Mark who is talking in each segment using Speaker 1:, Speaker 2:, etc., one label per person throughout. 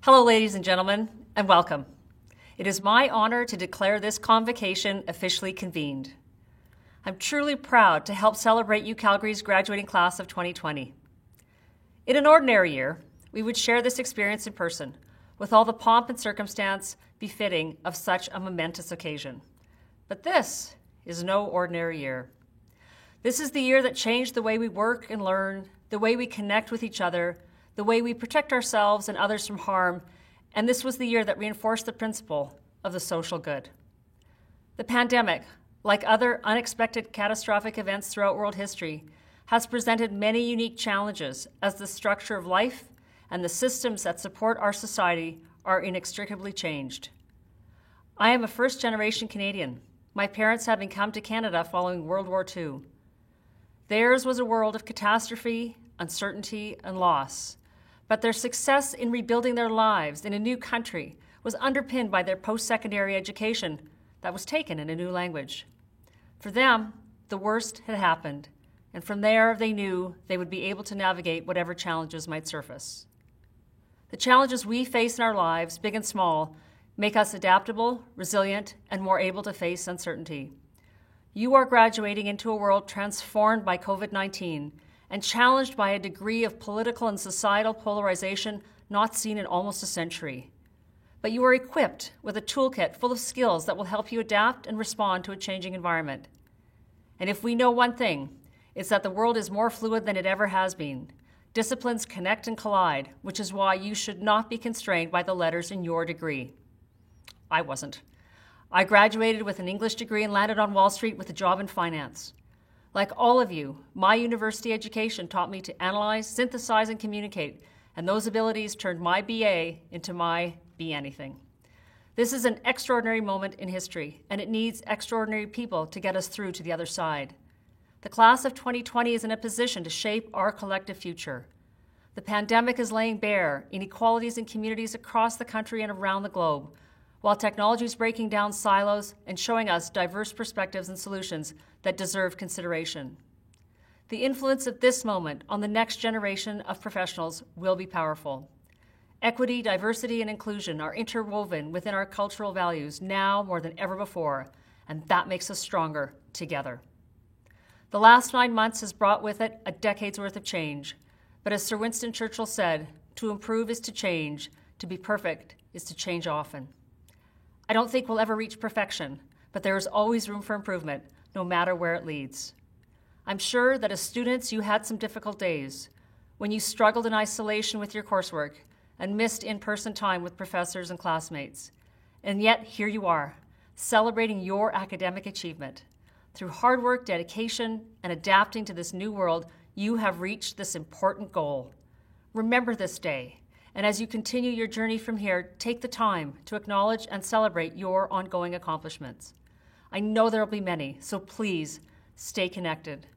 Speaker 1: Hello, ladies and gentlemen, and welcome. It is my honor to declare this convocation officially convened. I'm truly proud to help celebrate UCalgary's graduating class of 2020. In an ordinary year, we would share this experience in person, with all the pomp and circumstance befitting of such a momentous occasion. But this is no ordinary year. This is the year that changed the way we work and learn, the way we connect with each other, the way we protect ourselves and others from harm, and this was the year that reinforced the principle of the social good. The pandemic, like other unexpected catastrophic events throughout world history, has presented many unique challenges as the structure of life and the systems that support our society are inextricably changed. I am a first-generation Canadian, my parents having come to Canada following World War II. Theirs was a world of catastrophe, uncertainty, and loss. But their success in rebuilding their lives in a new country was underpinned by their post-secondary education that was taken in a new language. For them, the worst had happened, and from there they knew they would be able to navigate whatever challenges might surface. The challenges we face in our lives, big and small, make us adaptable, resilient, and more able to face uncertainty. You are graduating into a world transformed by COVID-19 and challenged by a degree of political and societal polarization not seen in almost a century. But you are equipped with a toolkit full of skills that will help you adapt and respond to a changing environment. And if we know one thing, it's that the world is more fluid than it ever has been. Disciplines connect and collide, which is why you should not be constrained by the letters in your degree. I wasn't. I graduated with an English degree and landed on Wall Street with a job in finance. Like all of you, my university education taught me to analyze, synthesize, and communicate, and those abilities turned my BA into my Be Anything. This is an extraordinary moment in history, and it needs extraordinary people to get us through to the other side. The class of 2020 is in a position to shape our collective future. The pandemic is laying bare inequalities in communities across the country and around the globe, while technology is breaking down silos and showing us diverse perspectives and solutions that deserve consideration. The influence of this moment on the next generation of professionals will be powerful. Equity, diversity, and inclusion are interwoven within our cultural values now more than ever before, and that makes us stronger together. The last 9 months has brought with it a decade's worth of change, but as Sir Winston Churchill said, to improve is to change, to be perfect is to change often. I don't think we'll ever reach perfection, but there is always room for improvement, no matter where it leads. I'm sure that as students, you had some difficult days when you struggled in isolation with your coursework and missed in-person time with professors and classmates. And yet, here you are, celebrating your academic achievement. Through hard work, dedication, and adapting to this new world, you have reached this important goal. Remember this day. And as you continue your journey from here, take the time to acknowledge and celebrate your ongoing accomplishments. I know there will be many, so please stay connected.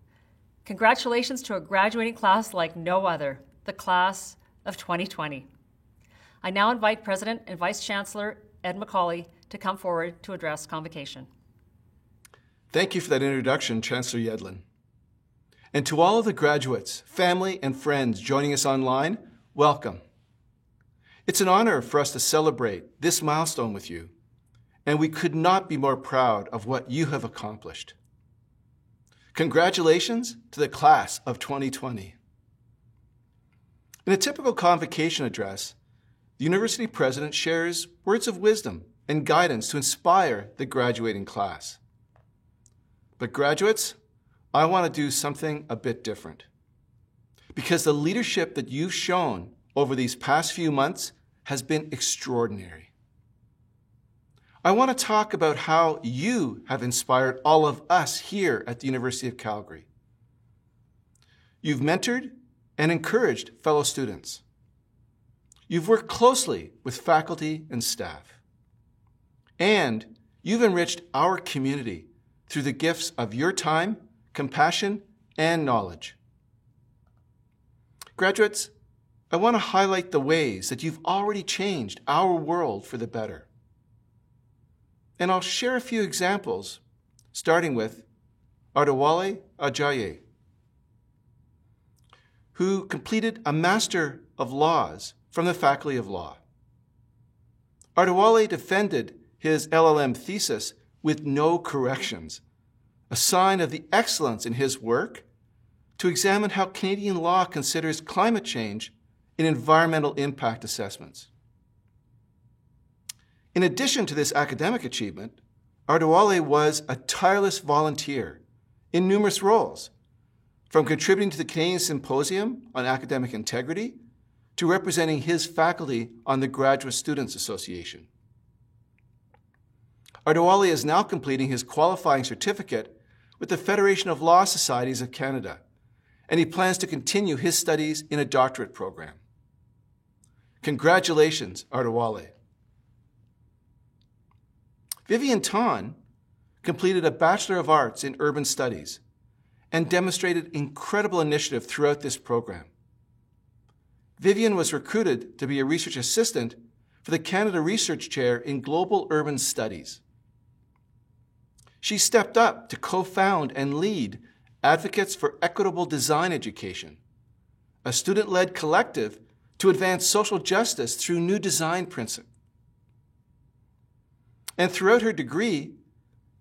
Speaker 1: Congratulations to a graduating class like no other, the class of 2020. I now invite President and Vice Chancellor Ed McCauley to come forward to address convocation.
Speaker 2: Thank you for that introduction, Chancellor Yedlin. And to all of the graduates, family, and friends joining us online, welcome. It's an honor for us to celebrate this milestone with you, and we could not be more proud of what you have accomplished. Congratulations to the class of 2020. In a typical convocation address, the university president shares words of wisdom and guidance to inspire the graduating class. But graduates, I want to do something a bit different. Because the leadership that you've shown over these past few months has been extraordinary. I want to talk about how you have inspired all of us here at the University of Calgary. You've mentored and encouraged fellow students. You've worked closely with faculty and staff. And you've enriched our community through the gifts of your time, compassion, and knowledge. Graduates, I want to highlight the ways that you've already changed our world for the better. And I'll share a few examples, starting with Adewale Ajayi, who completed a Master of Laws from the Faculty of Law. Ardewale defended his LLM thesis with no corrections, a sign of the excellence in his work to examine how Canadian law considers climate change in environmental impact assessments. In addition to this academic achievement, Ardewale was a tireless volunteer in numerous roles, from contributing to the Canadian Symposium on Academic Integrity to representing his faculty on the Graduate Students Association. Ardewale is now completing his qualifying certificate with the Federation of Law Societies of Canada, and he plans to continue his studies in a doctorate program. Congratulations, Ardewale. Vivian Tan completed a Bachelor of Arts in Urban Studies and demonstrated incredible initiative throughout this program. Vivian was recruited to be a research assistant for the Canada Research Chair in Global Urban Studies. She stepped up to co-found and lead Advocates for Equitable Design Education, a student-led collective to advance social justice through new design principles. And throughout her degree,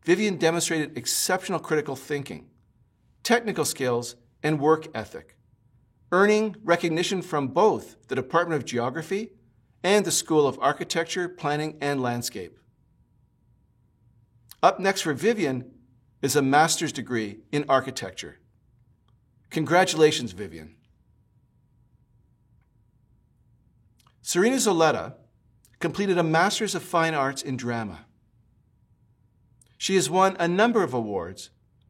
Speaker 2: Vivian demonstrated exceptional critical thinking, technical skills, and work ethic, earning recognition from both the Department of Geography and the School of Architecture, Planning, and Landscape. Up next for Vivian is a master's degree in architecture. Congratulations, Vivian. Serena Zoletta completed a Master's of Fine Arts in Drama. She has won a number of awards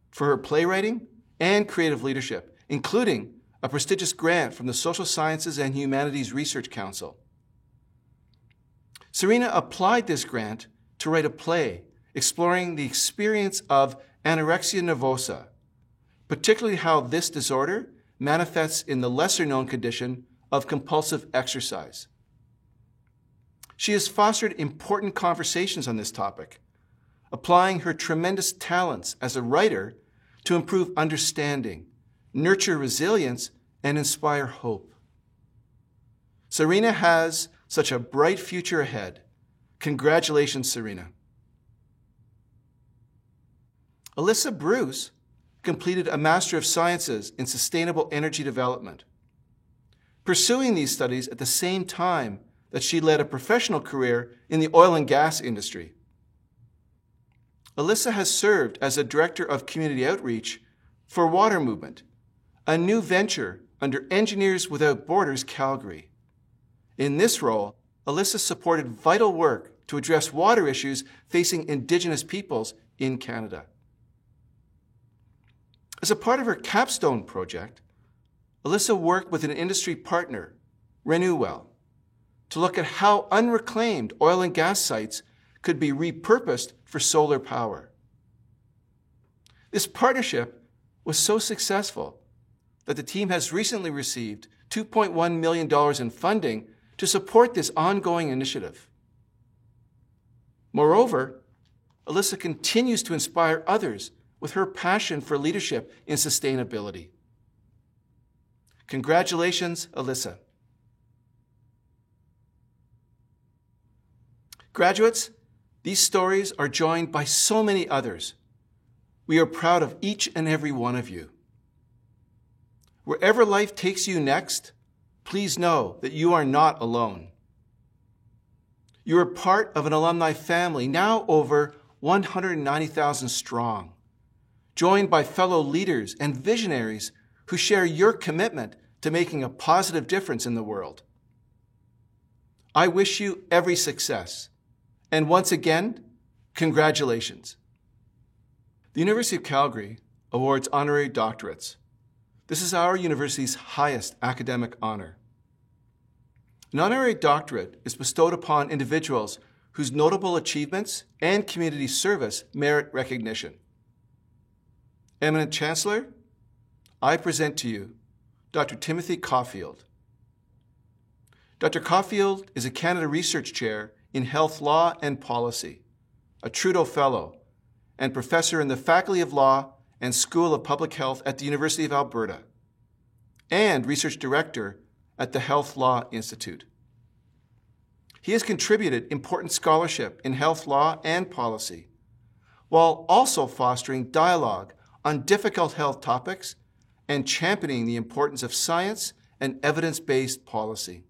Speaker 2: for her playwriting and creative leadership, including a prestigious grant from the Social Sciences and Humanities Research Council. Serena applied this grant to write a play exploring the experience of anorexia nervosa, particularly how this disorder manifests in the lesser-known condition of compulsive exercise. She has fostered important conversations on this topic, applying her tremendous talents as a writer to improve understanding, nurture resilience, and inspire hope. Serena has such a bright future ahead. Congratulations, Serena. Alyssa Bruce completed a Master of Sciences in Sustainable Energy Development, pursuing these studies at the same time that she led a professional career in the oil and gas industry. Alyssa has served as a Director of Community Outreach for Water Movement, a new venture under Engineers Without Borders Calgary. In this role, Alyssa supported vital work to address water issues facing Indigenous peoples in Canada. As a part of her capstone project, Alyssa worked with an industry partner, Renewwell, to look at how unreclaimed oil and gas sites could be repurposed for solar power. This partnership was so successful that the team has recently received $2.1 million in funding to support this ongoing initiative. Moreover, Alyssa continues to inspire others with her passion for leadership in sustainability. Congratulations, Alyssa. Graduates, these stories are joined by so many others. We are proud of each and every one of you. Wherever life takes you next, please know that you are not alone. You are part of an alumni family now over 190,000 strong, joined by fellow leaders and visionaries who share your commitment to making a positive difference in the world. I wish you every success. And once again, congratulations. The University of Calgary awards honorary doctorates. This is our university's highest academic honor. An honorary doctorate is bestowed upon individuals whose notable achievements and community service merit recognition. Eminent Chancellor, I present to you Dr. Timothy Caulfield. Dr. Caulfield is a Canada Research Chair in Health Law and Policy, a Trudeau Fellow, and Professor in the Faculty of Law and School of Public Health at the University of Alberta, and Research Director at the Health Law Institute. he has contributed important scholarship in health law and policy, while also fostering dialogue on difficult health topics and championing the importance of science and evidence-based policy.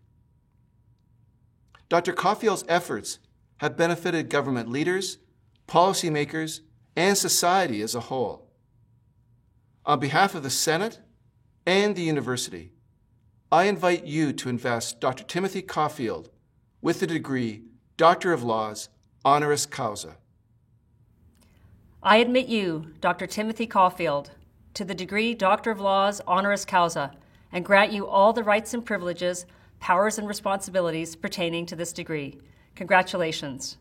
Speaker 2: Dr. Caulfield's efforts have benefited government leaders, policymakers, and society as a whole. On behalf of the Senate and the university, I invite you to invest Dr. Timothy Caulfield with the degree Doctor of Laws, honoris causa.
Speaker 1: I admit you, Dr. Timothy Caulfield, to the degree Doctor of Laws, honoris causa, and grant you all the rights and privileges, powers and responsibilities pertaining to this degree. Congratulations.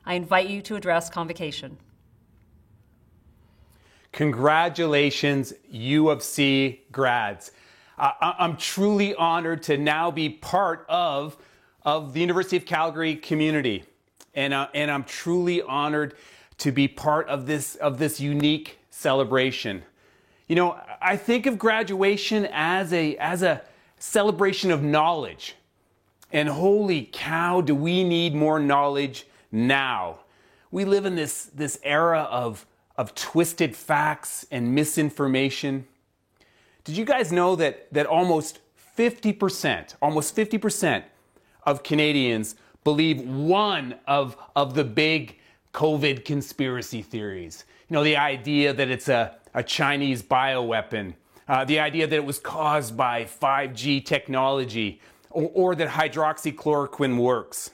Speaker 1: I invite you to address convocation.
Speaker 3: Congratulations, U of C grads. I'm truly honored to now be part of the University of Calgary community. And I'm truly honored to be part of this unique celebration. You know, I think of graduation as a celebration of knowledge. And holy cow, do we need more knowledge now. We live in this era of twisted facts and misinformation. Did you guys know that almost 50% of Canadians believe one of the big COVID conspiracy theories? You know, the idea that it's a Chinese bioweapon, the idea that it was caused by 5G technology, or that hydroxychloroquine works.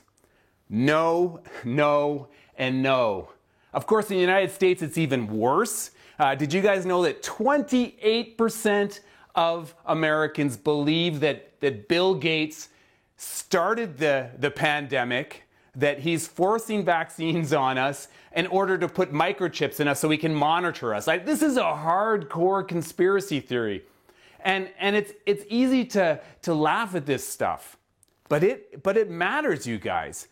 Speaker 3: No, no, and no. Of course, in the United States, it's even worse. Did you guys know that 28% of Americans believe that Bill Gates started the pandemic, that he's forcing vaccines on us in order to put microchips in us so he can monitor us? This is a hardcore conspiracy theory. And it's easy to laugh at this stuff, but it matters, you guys.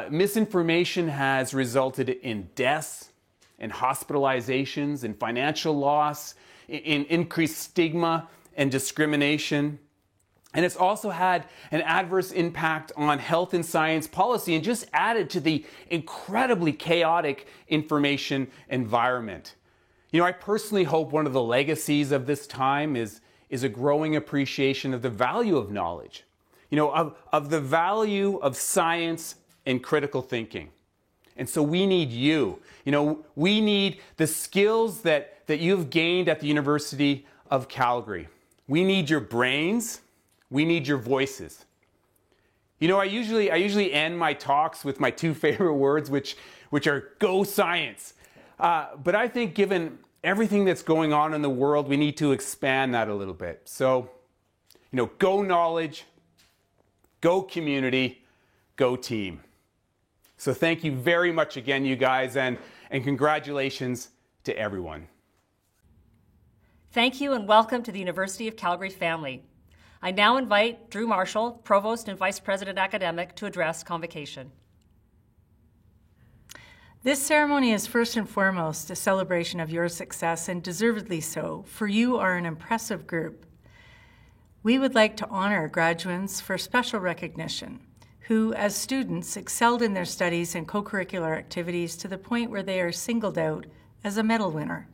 Speaker 3: Misinformation has resulted in deaths, in hospitalizations, in financial loss, in increased stigma and discrimination. And it's also had an adverse impact on health and science policy and just added to the incredibly chaotic information environment. You know, I personally hope one of the legacies of this time is a growing appreciation of the value of knowledge, you know, of the value of science and critical thinking. And so we need you. You know, we need the skills that you've gained at the University of Calgary. We need your brains. We need your voices. You know, I usually end my talks with my two favorite words, which are go science. But I think given everything that's going on in the world, we need to expand that a little bit. So, you know, go knowledge, go community, go team. So thank you very much again, you guys, and congratulations to everyone.
Speaker 1: Thank you and welcome to the University of Calgary family. I now invite Drew Marshall, Provost and Vice President Academic, to address convocation.
Speaker 4: This ceremony is first and foremost a celebration of your success, and deservedly so, for you are an impressive group. We would like to honor graduates for special recognition, who, as students, excelled in their studies and co-curricular activities to the point where they are singled out as a medal winner.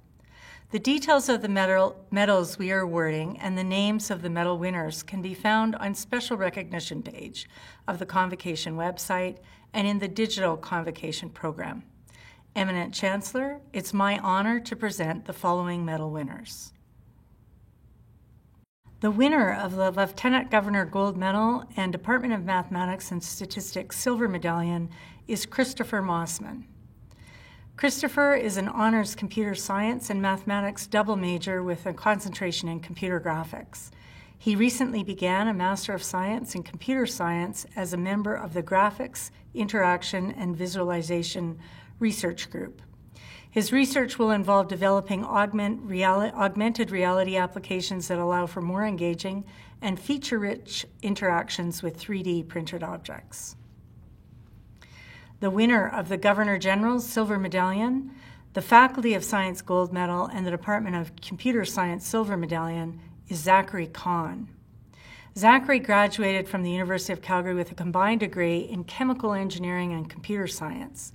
Speaker 4: The details of the medals we are awarding and the names of the medal winners can be found on special recognition page of the Convocation website and in the digital Convocation program. Eminent Chancellor, it's my honor to present the following medal winners. The winner of the Lieutenant Governor Gold Medal and Department of Mathematics and Statistics Silver Medallion is Christopher Mossman. Christopher is an honors computer science and mathematics double major with a concentration in computer graphics. He recently began a Master of Science in Computer Science as a member of the Graphics, Interaction, and Visualization Research Group. His research will involve developing augmented reality applications that allow for more engaging and feature-rich interactions with 3D printed objects. The winner of the Governor General's Silver Medallion, the Faculty of Science Gold Medal, and the Department of Computer Science Silver Medallion is Zachary Kahn. Zachary graduated from the University of Calgary with a combined degree in chemical engineering and computer science.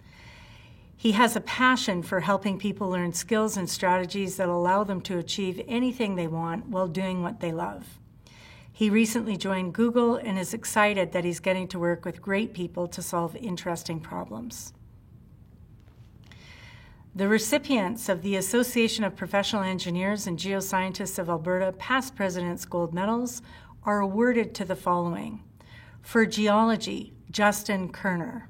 Speaker 4: He has a passion for helping people learn skills and strategies that allow them to achieve anything they want while doing what they love. He recently joined Google and is excited that he's getting to work with great people to solve interesting problems. The recipients of the Association of Professional Engineers and Geoscientists of Alberta Past President's Gold Medals are awarded to the following. For geology, Justin Kerner.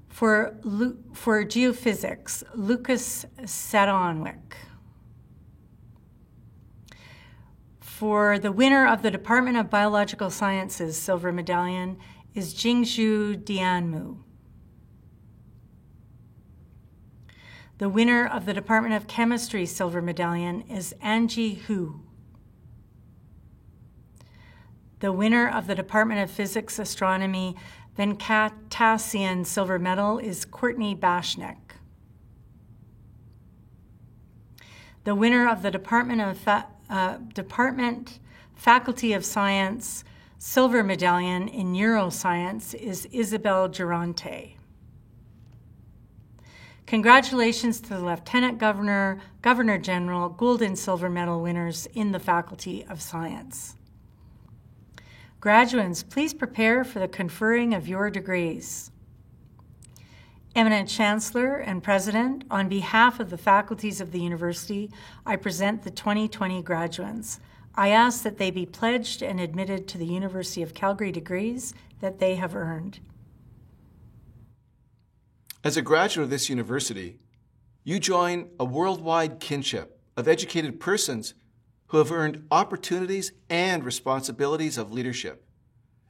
Speaker 4: For geophysics, Lucas Sadonwick. For the winner of the Department of Biological Sciences Silver Medallion is Jingzhu Dianmu. The winner of the Department of Chemistry Silver Medallion is Angie Hu. The winner of the Department of Physics Astronomy Venkatasian Silver Medal is Courtney Bashnek. The winner of the Department Faculty of Science Silver Medallion in Neuroscience is Isabel Durante. Congratulations to the Lieutenant Governor, Governor General, Gold and Silver Medal winners in the Faculty of Science. Graduates, please prepare for the conferring of your degrees. Eminent Chancellor and President, on behalf of the faculties of the University, I present the 2020 graduates. I ask that they be pledged and admitted to the University of Calgary degrees that they have earned.
Speaker 2: As a graduate of this university, you join a worldwide kinship of educated persons who have earned opportunities and responsibilities of leadership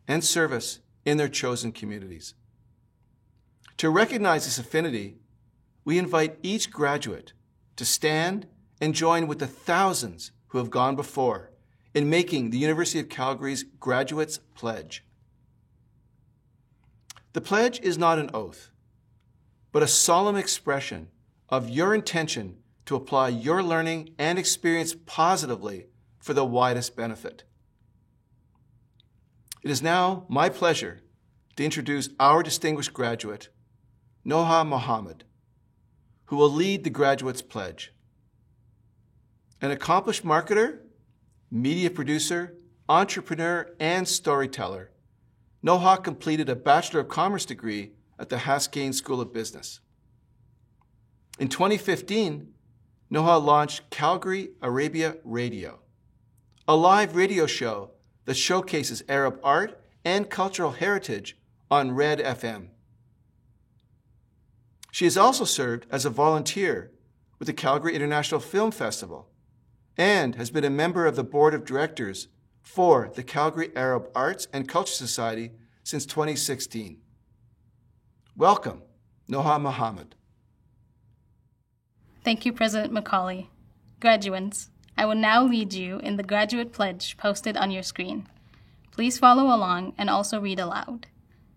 Speaker 2: and service in their chosen communities. To recognize this affinity, we invite each graduate to stand and join with the thousands who have gone before in making the University of Calgary's Graduates Pledge. The pledge is not an oath, but a solemn expression of your intention to apply your learning and experience positively for the widest benefit. It is now my pleasure to introduce our distinguished graduate, Noha Mohammed, who will lead the Graduates Pledge. An accomplished marketer, media producer, entrepreneur, and storyteller, Noha completed a Bachelor of Commerce degree at the Haskayne School of Business. In 2015, Noha launched Calgary Arabia Radio, a live radio show that showcases Arab art and cultural heritage on Red FM. She has also served as a volunteer with the Calgary International Film Festival and has been a member of the board of directors for the Calgary Arab Arts and Culture Society since 2016. Welcome, Noha Mohammed.
Speaker 5: Thank you, President McCauley. Graduates, I will now lead you in the graduate pledge posted on your screen. Please follow along and also read aloud.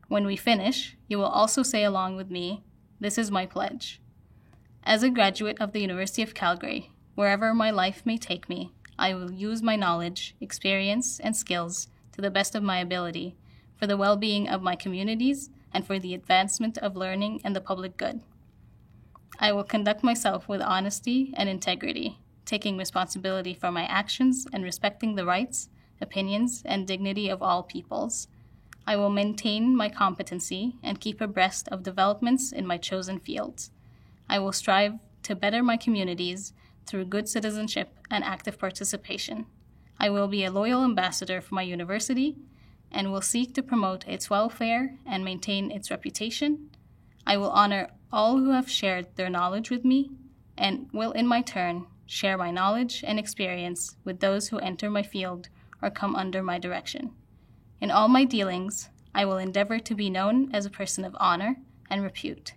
Speaker 5: When we finish, you will also say along with me, "This is my pledge." As a graduate of the University of Calgary, wherever my life may take me, I will use my knowledge, experience, and skills to the best of my ability for the well-being of my communities and for the advancement of learning and the public good. I will conduct myself with honesty and integrity, taking responsibility for my actions and respecting the rights, opinions, and dignity of all peoples. I will maintain my competency and keep abreast of developments in my chosen fields. I will strive to better my communities through good citizenship and active participation. I will be a loyal ambassador for my university and will seek to promote its welfare and maintain its reputation. I will honor all who have shared their knowledge with me and will, in my turn, share my knowledge and experience with those who enter my field or come under my direction. In all my dealings, I will endeavor to be known as a person of honor and repute,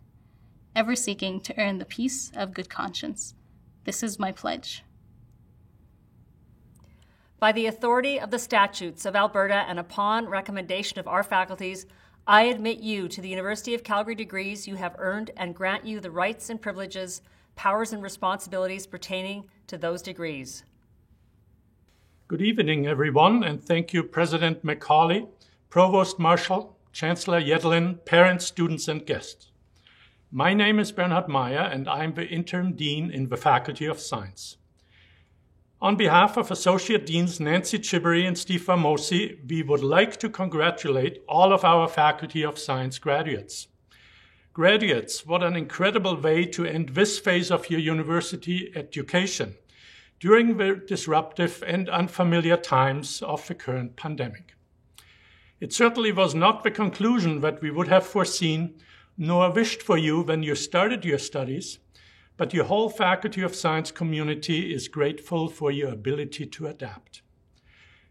Speaker 5: ever seeking to earn the peace of good conscience. This is my pledge.
Speaker 1: By the authority of the statutes of Alberta and upon recommendation of our faculties, I admit you to the University of Calgary degrees you have earned and grant you the rights and privileges, powers and responsibilities pertaining to those degrees.
Speaker 6: Good evening, everyone, and thank you, President Macaulay, Provost Marshall, Chancellor Yedlin, parents, students, and guests. My name is Bernhard Meyer, and I'm the Interim Dean in the Faculty of Science. On behalf of Associate Deans Nancy Chibery and Steve Vamosi, we would like to congratulate all of our Faculty of Science graduates. Graduates, what an incredible way to end this phase of your university education during the disruptive and unfamiliar times of the current pandemic. It certainly was not the conclusion that we would have foreseen nor wished for you when you started your studies, but your whole Faculty of Science community is grateful for your ability to adapt.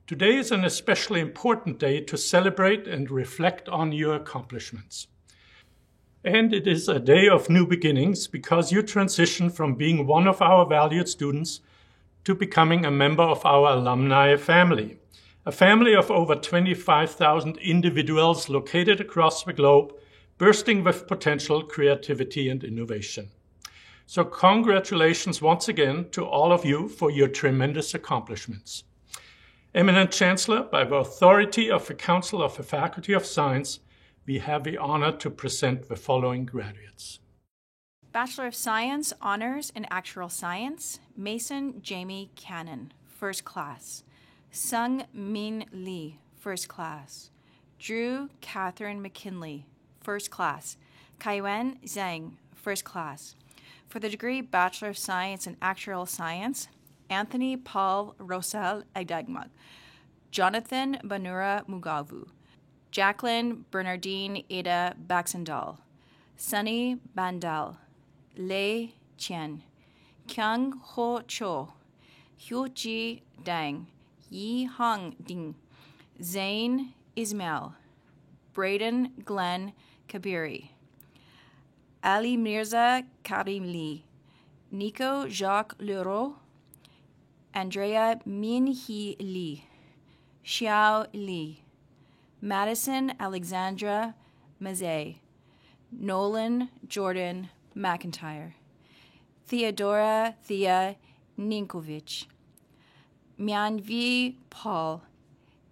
Speaker 6: Today is an especially important day to celebrate and reflect on your accomplishments. And it is a day of new beginnings because you transition from being one of our valued students to becoming a member of our alumni family, a family of over 25,000 individuals located across the globe, bursting with potential, creativity, and innovation. So congratulations once again to all of you for your tremendous accomplishments. Eminent Chancellor, by the authority of the Council of the Faculty of Science, we have the honor to present the following graduates.
Speaker 7: Bachelor of Science, Honors in Actuarial Science, Mason Jamie Cannon, First Class. Sung Min Lee, First Class. Drew Catherine McKinley, First Class. Kaiwen Zhang, First Class. For the degree Bachelor of Science in Actuarial Science, Anthony Paul Rosal Agdagmag, Jonathan Banura Mugavu, Jacqueline Bernardine Ada Baxendal, Sunny Bandal, Lei Chen, Kyung Ho Cho, Hyo Ji Dang, Yi Hong Ding, Zain Ismail, Braden Glenn Kabiri, Ali Mirza Karim Lee, Nico Jacques Leroux, Andrea Min Hee Lee, Xiao Li, Madison Alexandra Mazet, Nolan Jordan McIntyre, Theodora Thea Ninkovich, Mianvi Paul,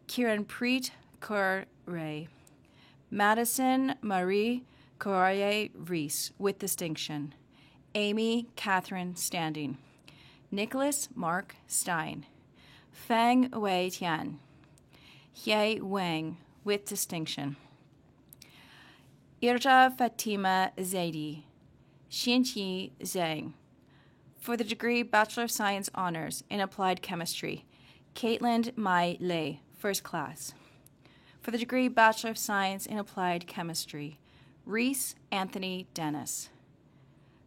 Speaker 7: Kiranpreet Kaur Ray, Madison Marie Coraye Reese with distinction, Amy Catherine Standing, Nicholas Mark Stein, Feng Wei Tian, Hye Wang with distinction, Irja Fatima Zaidi, Xinqi Zhang. For the degree Bachelor of Science Honors in Applied Chemistry, Caitlin Mai Lei, First Class. For the degree Bachelor of Science in Applied Chemistry, Reese Anthony Dennis.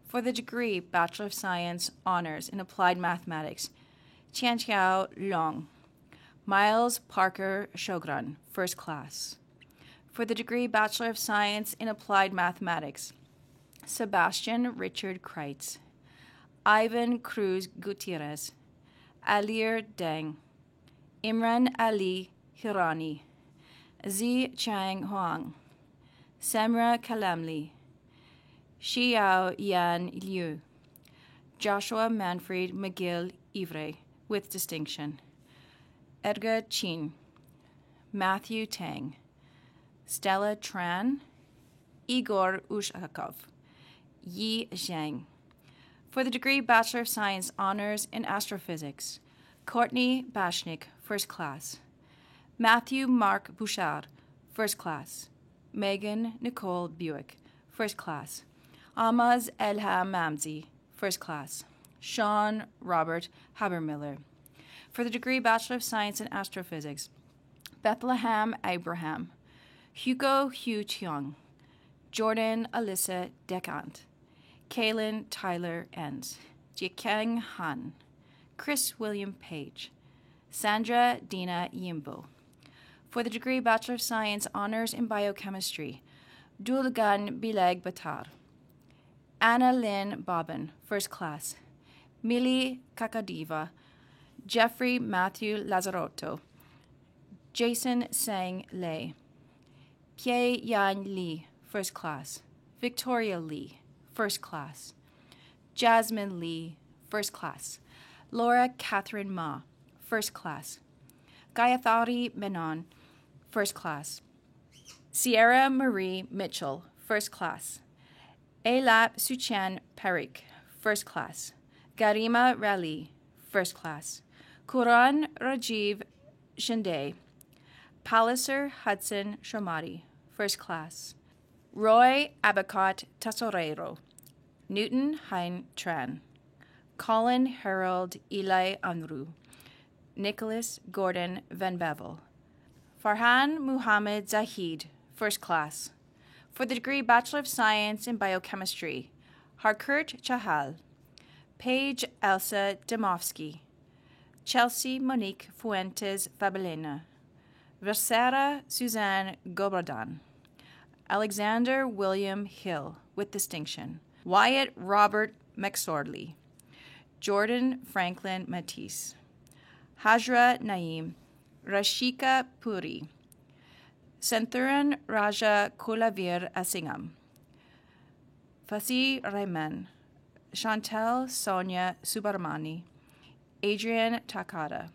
Speaker 7: For the degree Bachelor of Science Honors in Applied Mathematics, Qianqiao Long, Miles Parker Shogran, First Class. For the degree Bachelor of Science in Applied Mathematics, Sebastian Richard Kreitz, Ivan Cruz Gutierrez, Alir Deng, Imran Ali Hirani, Zi Chang Huang, Samra Kalamli, Xiao Yan Liu, Joshua Manfred McGill Ivre, with distinction, Edgar Chin, Matthew Tang, Stella Tran, Igor Ushakov, Yi Zhang. For the degree Bachelor of Science Honors in Astrophysics, Courtney Bashnik, First Class, Matthew Mark Bouchard, First Class, Megan Nicole Buick, First Class, Amaz Elham Mamzi, First Class, Sean Robert Habermiller. For the degree Bachelor of Science in Astrophysics, Bethlehem Abraham, Hugo Hugh Cheong, Jordan Alyssa Decant, Kaylin Tyler Enns, Jiakeng Han, Chris William Page, Sandra Dina Yimbo. For the degree Bachelor of Science Honors in Biochemistry, Dulgan Bileg Batar, Anna Lynn Bobbin, First Class, Mili Kakadiva, Jeffrey Matthew Lazarotto, Jason Sang Lei, Pie Yan Lee, First Class, Victoria Lee, First Class, Jasmine Lee, First Class, Laura Catherine Ma, First Class, Gayathari Menon, First Class. Sierra Marie Mitchell, First Class. Elap Suchan Parikh, First Class. Garima Rali, First Class. Kuran Rajiv Shinde. Palliser Hudson Sharmati, First Class. Roy Abacat Tasorero. Newton Hein Tran. Colin Harold Eli Unruh. Nicholas Gordon Van Bevel. Farhan Muhammad Zahid, First Class. For the degree Bachelor of Science in Biochemistry, Harkurt Chahal. Paige Elsa Demovsky. Chelsea Monique Fuentes Fabelena. Versera Suzanne Gobradan. Alexander William Hill, with distinction. Wyatt Robert McSordley. Jordan Franklin Matisse. Hajra Naeem. Rashika Puri. Senthuran Raja Kulavir Asingam. Fasi Rayman. Chantel Sonia Subramani. Adrian Takada.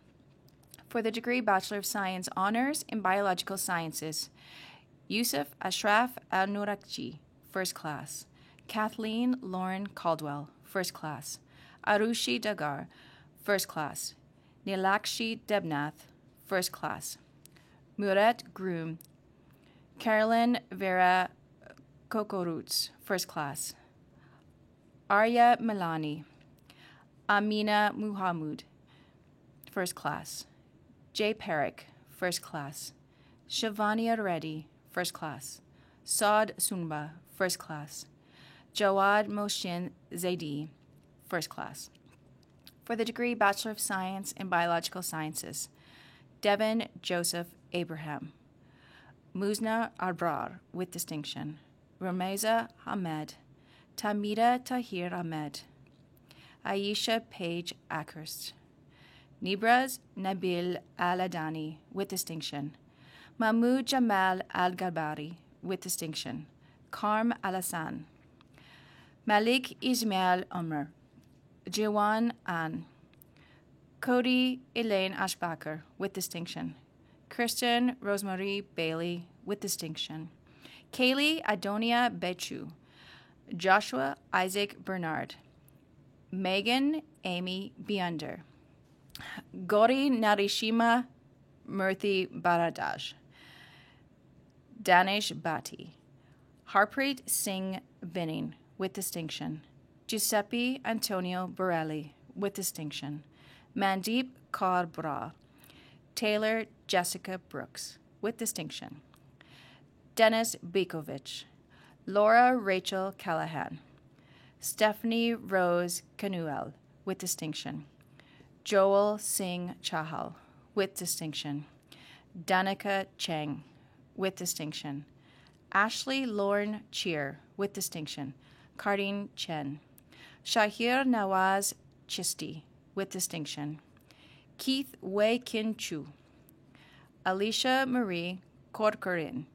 Speaker 7: For the degree Bachelor of Science Honors in Biological Sciences, Yusuf Ashraf Al-Nurakji, First Class. Kathleen Lauren Caldwell, First Class. Arushi Dagar, First Class. Nilakshi Debnath, First Class. Murat Groom. Carolyn Vera Kokoruts, First Class. Arya Milani. Amina Muhammad, First Class. Jay Parikh, First Class. Shivania Reddy, First Class. Saad Sunba, First Class. Jawad Moshin Zaidi, First Class. For the degree Bachelor of Science in Biological Sciences, Devin Joseph Abraham. Muzna Arbrar, with distinction. Rameza Ahmed. Tamida Tahir Ahmed. Aisha Paige Ackhurst. Nibraz Nabil Al-Adani, with distinction. Mahmoud Jamal Al-Gabari, with distinction. Karm Al-Hassan. Malik Ismail Umar. Jiwan An. Cody Elaine Ashbacher, with distinction. Kristen Rosemary Bailey, with distinction. Kaylee Adonia Bechu. Joshua Isaac Bernard. Megan Amy Beyonder. Gauri Narishima Murthy Baradaj. Danish Bhatti. Harpreet Singh Binning, with distinction. Giuseppe Antonio Borelli, with distinction. Mandeep Kaur Bra. Taylor Jessica Brooks, with distinction. Dennis Bekovich. Laura Rachel Callahan. Stephanie Rose Canuel, with distinction. Joel Singh Chahal, with distinction. Danica Cheng, with distinction. Ashley Lauren Cheer, with distinction. Kardeen Chen. Shahir Nawaz Chisti, with distinction. Keith Wei Kin Chu. Alicia Marie Korkorin,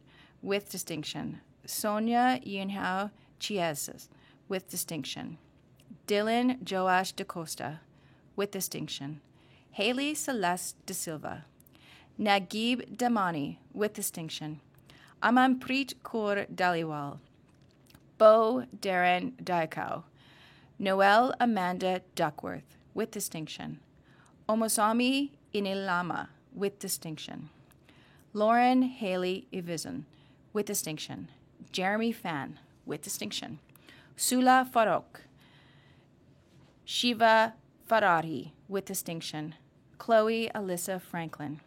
Speaker 7: with distinction. Sonia Yinhao Chiesas, with distinction. Dylan Joash DaCosta, with distinction. Haley Celeste De Silva. Naguib Damani, with distinction. Amanpreet Kaur Daliwal. Bo Darren Diakau. Noelle Amanda Duckworth, with distinction. Omosami Inilama, with distinction. Lauren Haley Ivizan, with distinction. Jeremy Fan, with distinction. Sula Farok. Shiva Farari, with distinction. Chloe Alyssa Franklin.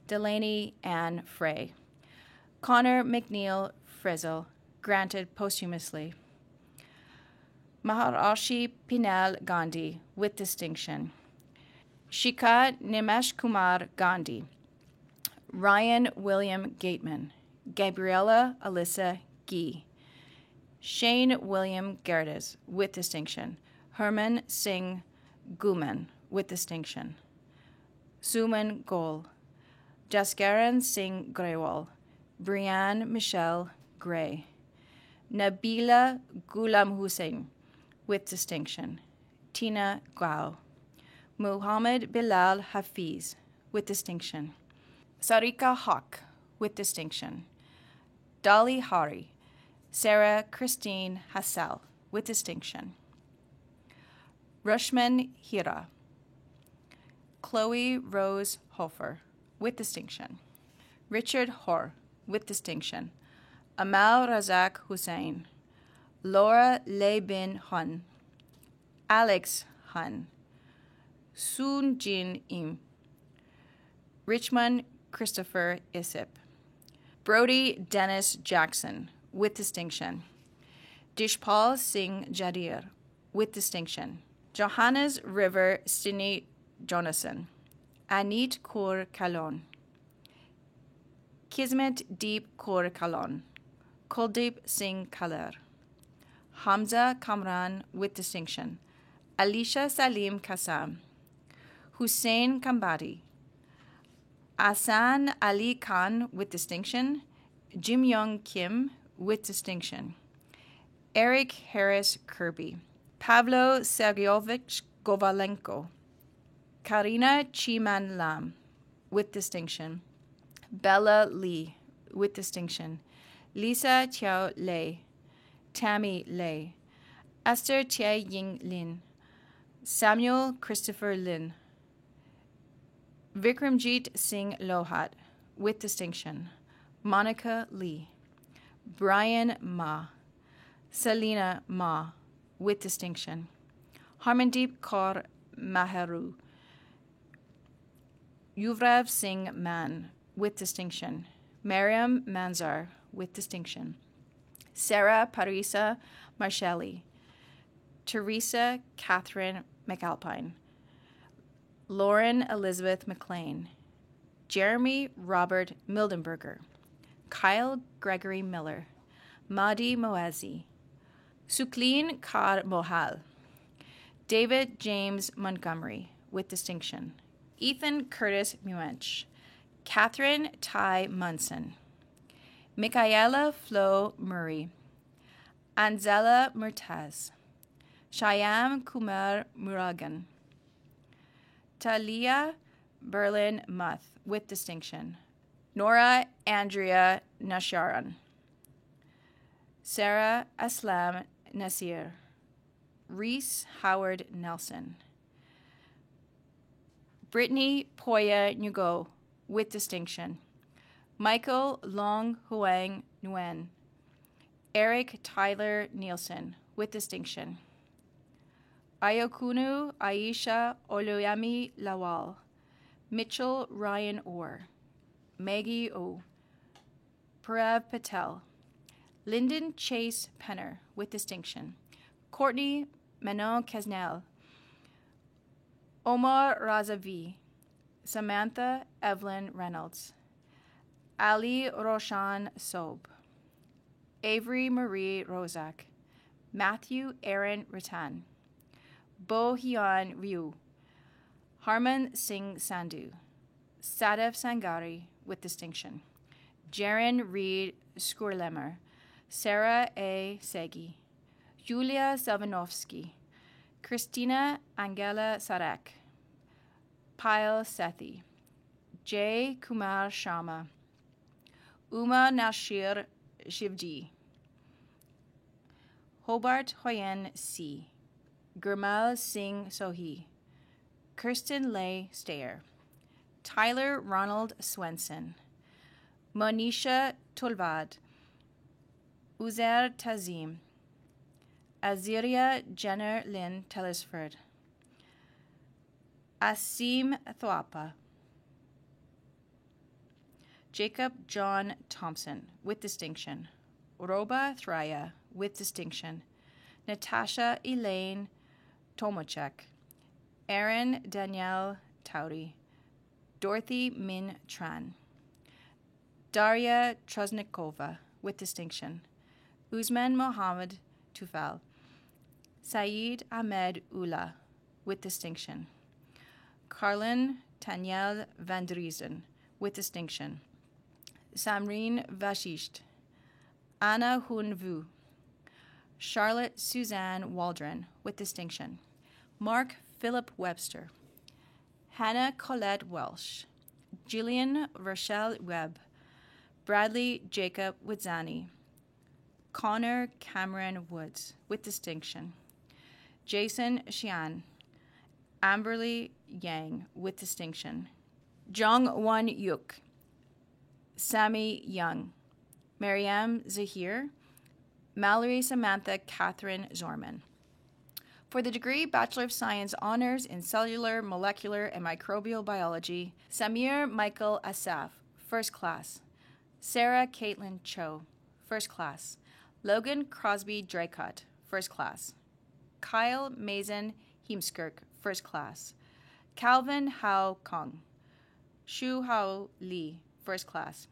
Speaker 7: Delaney Ann Frey. Connor McNeil Frizzle, granted posthumously. Maharashi Pinal Gandhi, with distinction. Shikha Nimesh Kumar Gandhi. Ryan William Gateman. Gabriella Alyssa Gee. Shane William Gerdes, with distinction. Herman Singh Guman, with distinction. Suman Gol. Jaskaran Singh Grewal. Brianne Michelle Gray. Nabila Ghulam Hussain, with distinction. Tina Gao. Muhammad Bilal Hafiz, with distinction. Sarika Hawk, with distinction. Dolly Hari. Sarah Christine Hassel, with distinction. Rushman Hira. Chloe Rose Hofer, with distinction. Richard Hoare, with distinction. Amal Razak Hussain. Laura Le Bin Hun. Alex Hun. Soon Jin Im. Richmond Christopher Isip. Brody Dennis Jackson, with distinction. Dishpal Singh Jadir, with distinction. Johannes River Sini Jonasson. Anit Kaur Kalon. Kismet Deep Kaur Kalon. Kuldeep Singh Kaler. Hamza Kamran, with distinction. Alisha Salim Kassam. Hussein Kambadi. Asan Ali Khan, with distinction. Jim Young Kim, with distinction. Eric Harris Kirby. Pavlo Sergeyovich Govalenko. Karina Chiman Lam, with distinction. Bella Lee, with distinction. Lisa Tiao Lei. Tammy Lei. Esther Tia Ying Lin. Samuel Christopher Lin. Vikramjit Singh Lohat, with distinction. Monica Lee. Brian Ma. Selena Ma, with distinction. Harmandeep Kaur Maharu. Yuvrav Singh Man, with distinction. Mariam Manzar, with distinction. Sarah Parisa Marcelli. Teresa Catherine McAlpine. Lauren Elizabeth McLean. Jeremy Robert Mildenberger. Kyle Gregory Miller. Mahdi Moazi. Suklin Kar Mohal. David James Montgomery, with distinction. Ethan Curtis Muench. Catherine Ty Munson. Michaela Flo Murray. Anzela Murtaz. Shyam Kumar Muragan. Talia Berlin Muth, with distinction. Nora Andrea Nasharan. Sarah Aslam Nasir. Reese Howard Nelson. Brittany Poya Ngugo, with distinction. Michael Long Huang Nguyen. Eric Tyler Nielsen, with distinction. Ayokunu Aisha Oloyami Lawal. Mitchell Ryan Orr. Maggie O. Parav Patel. Lyndon Chase Penner, with distinction. Courtney Manon Kesnel. Omar Razavi. Samantha Evelyn Reynolds. Ali Roshan Sob. Avery Marie Rozak. Matthew Aaron Ratan. Bo Hyun Ryu. Harman Singh Sandhu. Sadaf Sangari, with distinction. Jaren Reed Skurlemer. Sarah A. Segi. Yulia Zavanovsky. Christina Angela Sarek. Payal Sethi. J. Kumar Sharma. Uma Nashir Shivji. Hobart Hoyen C. Gurmal Singh Sohi. Kirsten Leigh Stayer. Tyler Ronald Swenson. Monisha Tulvad. Uzair Tazim. Aziria Jenner Lynn Tellisford. Asim Thwapa. Jacob John Thompson, with distinction. Roba Thraya, with distinction. Natasha Elaine Tomochek. Erin Danielle Tauri. Dorothy Min Tran. Daria Troznikova, with distinction. Uzman Mohammed Tufal. Saeed Ahmed Ullah, with distinction. Carlin Tanyel Van Driesen, with distinction. Samreen Vashisht. Anna Hun Vu. Charlotte Suzanne Waldron, with distinction. Mark Philip Webster. Hannah Colette Welsh. Jillian Rochelle Webb, Bradley Jacob Witzani, Connor Cameron Woods, with distinction, Jason Xian, Amberly Yang, with distinction, Jong Won Yuk, Sammy Young, Mariam Zahir, Mallory Samantha Catherine Zorman. For the degree Bachelor of Science Honors in Cellular, Molecular, and Microbial Biology, Samir Michael Asaf, First Class, Sarah Caitlin Cho, First Class, Logan Crosby Draycott, First Class, Kyle Mason Heemskirk, First Class, Calvin Hao Kong, Shu Hao Lee, First Class,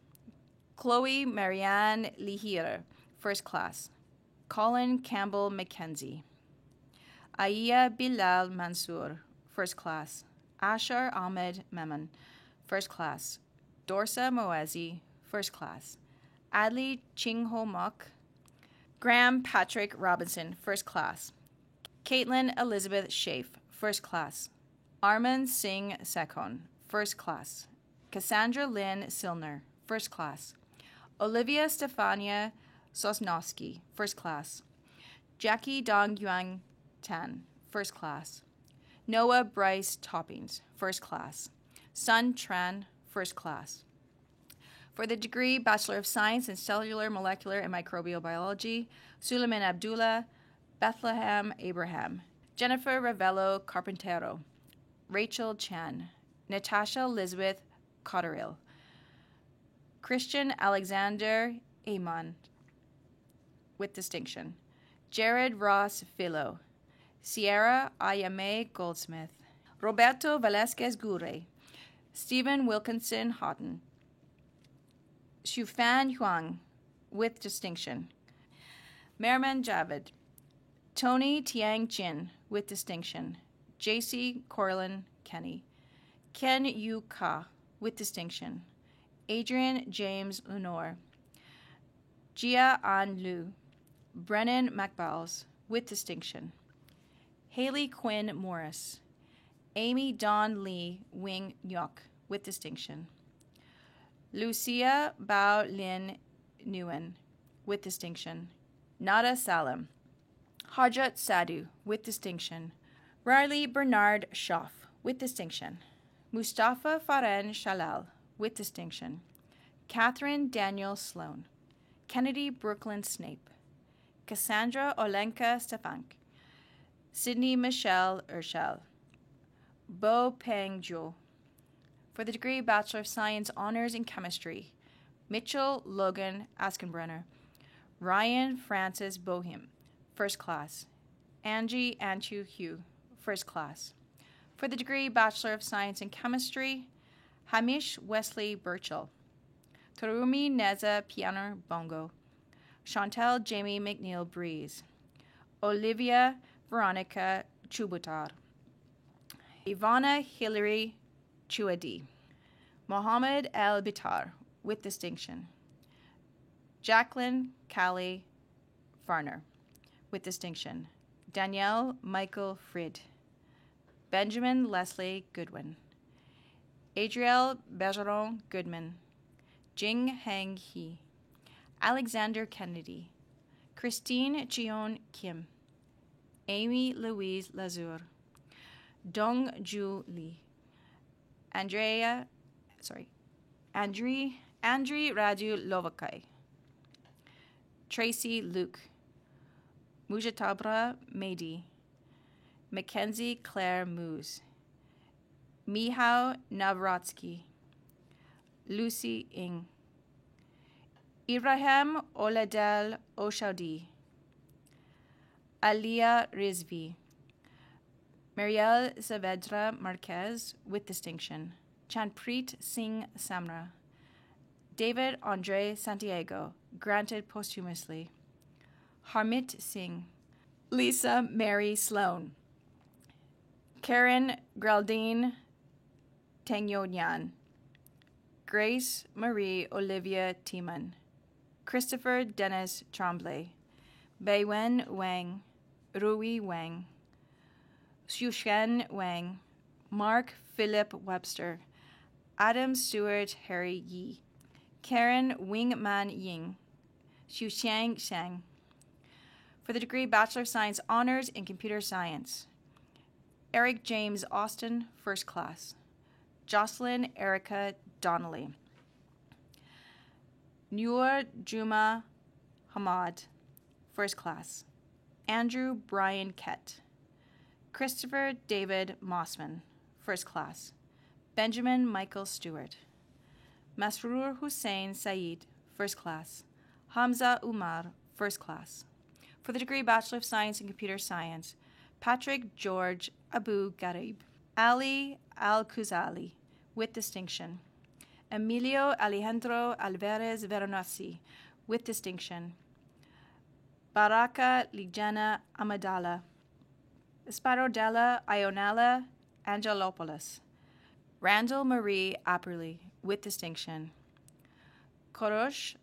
Speaker 7: Chloe Marianne Lihir, First Class, Colin Campbell McKenzie, Aya Bilal Mansour, First Class, Ashar Ahmed Memon, First Class, Dorsa Moazi, First Class, Adley Chingho Mok, Graham Patrick Robinson, First Class, Caitlin Elizabeth Schaaf, First Class, Arman Singh Sekon, First Class, Cassandra Lynn Silner, First Class, Olivia Stefania Sosnowski, First Class, Jackie Dong Yuan Tan, First Class, Noah Bryce Toppings, First Class, Sun Tran, First Class. For the degree Bachelor of Science in Cellular, Molecular, and Microbial Biology, Suleiman Abdullah, Bethlehem Abraham, Jennifer Ravello Carpintero, Rachel Chan, Natasha Elizabeth Cotterill, Christian Alexander Amon, with distinction, Jared Ross Philo, Sierra Ayame Goldsmith, Roberto Velasquez Gure, Stephen Wilkinson Houghton, Shufan Huang, with distinction, Merman Javed, Tony Tiang Jin, with distinction, J.C. Corlin Kenny, Ken Yu Ka, with distinction, Adrian James Lenore, Jia An Liu, Brennan McBowles, with distinction, Haley Quinn Morris, Amy Dawn Lee Wing Nyok, with distinction, Lucia Bao Lin Nguyen, with distinction, Nada Salam, Hajat Sadhu, with distinction, Riley Bernard Schaff, with distinction, Mustafa Faren Shalal, with distinction, Catherine Daniel Sloan, Kennedy Brooklyn Snape, Cassandra Olenka Stefank, Sydney Michelle Urshel, Bo Peng Jo. For the degree Bachelor of Science Honors in Chemistry, Mitchell Logan Askenbrenner, Ryan Francis Bohem, First Class, Angie Anchu Hugh, First Class. For the degree Bachelor of Science in Chemistry, Hamish Wesley Burchell, Tarumi Neza Pianer Bongo, Chantel Jamie McNeil Breeze, Olivia Veronica Chubutar, Ivana Hillary Chuadi, Mohammed El Bitar, with distinction, Jacqueline Callie Farner, with distinction, Danielle Michael Frid, Benjamin Leslie Goodwin, Adrielle Bergeron Goodman, Jing Hang He, Alexander Kennedy, Christine Cheon Kim, Amy Louise Lazur, Dong Ju Lee, Andrei Raju Lovakai, Tracy Luke, Mujatabra Mehdi, Mackenzie Claire Moose, Mihao Navratsky, Lucy Ng, Ibrahim Oladel Oshaudi, Alia Rizvi, Marielle Saavedra Marquez, with distinction, Chanpreet Singh Samra, David Andre Santiago, granted posthumously, Harmit Singh, Lisa Mary Sloan, Karen Graldine Tengyonyan, Grace Marie Olivia Tiemann, Christopher Dennis Tremblay, Beiwen Wang, Rui Wang, Xushen Wang, Mark Philip Webster, Adam Stewart Harry Yi, Karen Wingman Ying, Xiuxiang Shang. For the degree Bachelor of Science Honors in Computer Science, Eric James Austin, First Class. Jocelyn Erica Donnelly. Noor Juma Hamad, First Class. Andrew Brian Kett. Christopher David Mossman, First Class. Benjamin Michael Stewart. Masroor Hussein Saeed, First Class. Hamza Umar, First Class. For the degree Bachelor of Science in Computer Science, Patrick George Abu Gharib. Ali Al-Khuzali, with distinction. Emilio Alejandro Alvarez Veronesi, with distinction. Baraka Lijana Amadala. Sparodella Ionella Angelopoulos. Randall Marie Apperly, with distinction. Korosh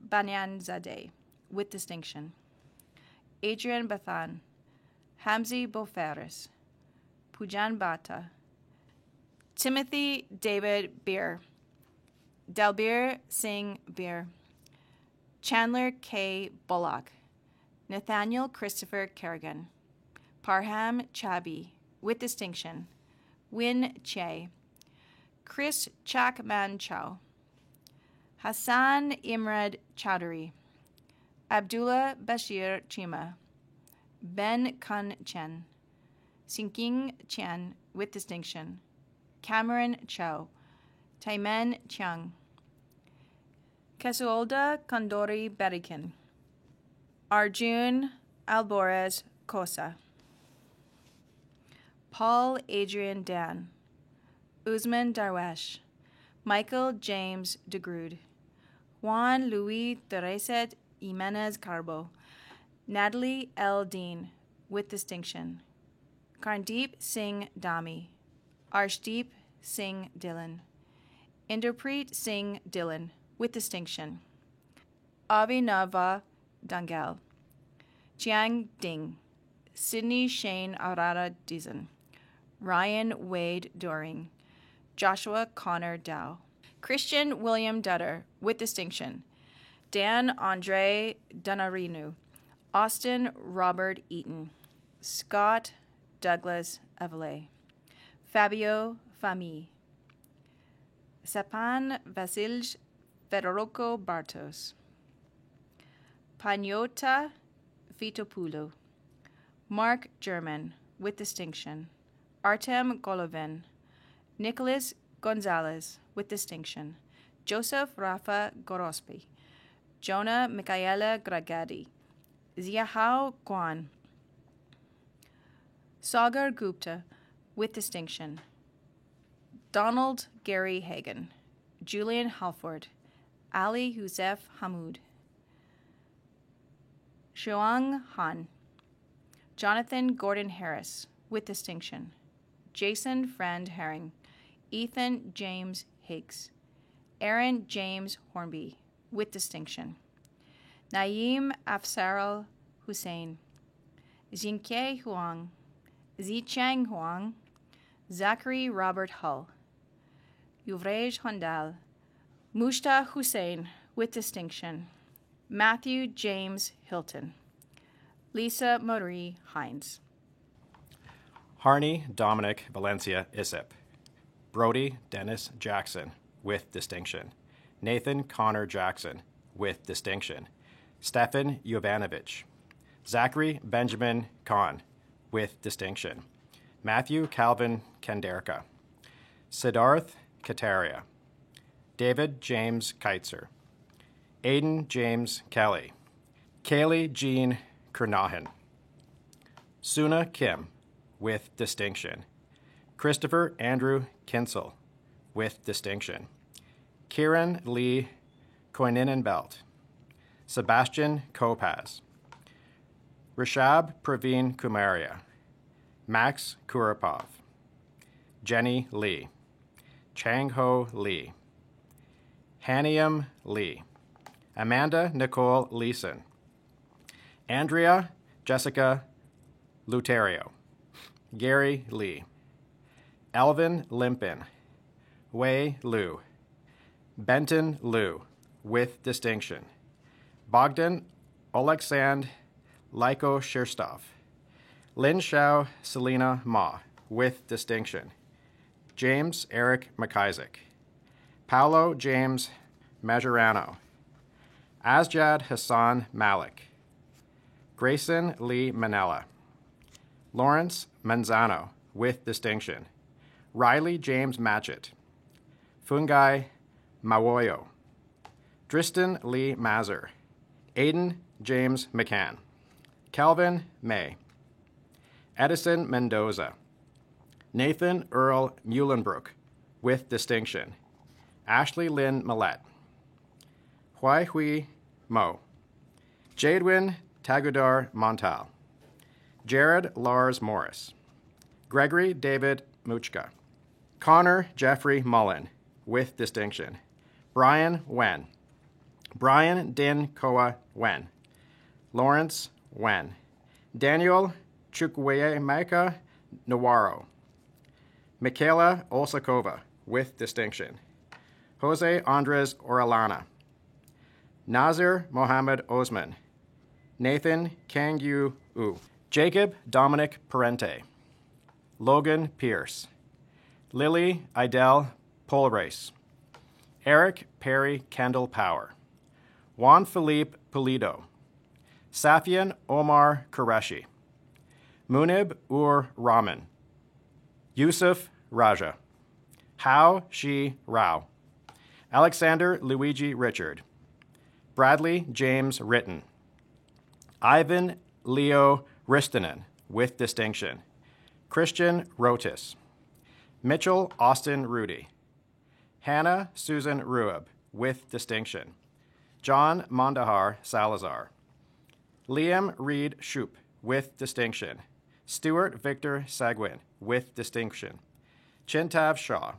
Speaker 7: Banyanzadeh, with distinction. Adrian Bathan. Hamzi Bofaris. Pujan Bata. Timothy David Beer. Dalbir Singh Beer. Chandler K. Bullock. Nathaniel Christopher Kerrigan. Parham Chabi, with distinction. Win Che. Chris Chakman Chow. Hassan Imrad Chowdhury. Abdullah Bashir Chima. Ben Kun Chen. Sinking Chen, with distinction. Cameron Chow. Taimen Chiang. Kesuolda Kondori Berikin. Arjun Alborez Kosa. Paul Adrian Dan. Usman Darwesh. Michael James DeGrood. Juan Luis Tereset Jimenez Carbo. Natalie L. Dean, with distinction. Karndeep Singh Dami. Arshdeep Singh Dillon. Inderpreet Singh Dillon, with distinction. Abhinava Dangal. Jiang Ding. Sydney Shane Arara Dizon. Ryan Wade Doring. Joshua Connor Dow. Christian William Dutter, with distinction. Dan Andre Danarinu. Austin Robert Eaton. Scott Douglas Evelay. Fabio Fami. Sapan Vasilj Federico Bartos. Panyota Vitopoulou. Mark German, with distinction. Artem Golovin. Nicholas Gonzalez, with distinction. Joseph Rafa Gorospi. Jonah Michaela Gragadi. Ziahao Guan. Sagar Gupta, with distinction. Donald Gary Hagan. Julian Halford. Ali Yousef Hamoud. Shuang Han. Jonathan Gordon Harris, with distinction. Jason Friend Herring. Ethan James Higgs. Aaron James Hornby, with distinction. Naeem Afsaral Hussein. Jinke Huang. Zichang Huang. Zachary Robert Hull. Yuvrej Hondal. Mushta Hussein, with distinction. Matthew James Hilton. Lisa Marie Hines.
Speaker 8: Harney Dominic Valencia Isip. Brody Dennis Jackson, with distinction. Nathan Connor Jackson, with distinction. Stefan Jovanovic. Zachary Benjamin Kahn, with distinction. Matthew Calvin Kenderka. Siddharth Kataria. David James Keitzer. Aiden James Kelly. Kaylee Jean Kernahan. Suna Kim, with distinction. Christopher Andrew Kinsel, with distinction. Kieran Lee Koininen-Belt. Sebastian Kopaz. Rishab Praveen Kumaria. Max Kurapov. Jenny Lee. Chang Ho Lee. Haniam Lee. Amanda Nicole Leeson. Andrea Jessica Luterio. Gary Lee. Alvin Limpin. Wei Liu. Benton Liu, with distinction. Bogdan Oleksand Lyko Shirstov. Lin Shao Selena Ma, with distinction. James Eric McIsaac. Paolo James Majorano. Asjad Hassan Malik. Grayson Lee Manella. Lawrence Manzano, with distinction. Riley James Matchett. Fungai Mawoyo. Tristan Lee Mazur. Aiden James McCann. Calvin May. Edison Mendoza. Nathan Earl Muhlenbrook, with distinction. Ashley Lynn Millette. Huai Hui Mo. Jadwin Tagudar Montal. Jared Lars Morris. Gregory David Muchka. Connor Jeffrey Mullen, with distinction. Brian Wen. Brian Din Koa Wen. Lawrence Wen. Daniel Chukwuemeka Nawaro. Michaela Olsakova, with distinction. Jose Andres Orellana. Nazir Mohammed Osman. Nathan Kangyu U. Jacob Dominic Parente. Logan Pierce. Lily Idel Polrace. Eric Perry Kendall Power. Juan Felipe Pulido. Safian Omar Qureshi. Munib Ur Rahman. Yusuf Raja. Hao Shi Rao. Alexander Luigi Richard. Bradley James Ritten. Ivan Leo Ristonen, with distinction. Christian Rotis. Mitchell Austin Rudy. Hannah Susan Rueb, with distinction. John Mondahar Salazar. Liam Reed Shoup, with distinction. Stuart Victor Sagwin, with distinction. Chintav Shaw.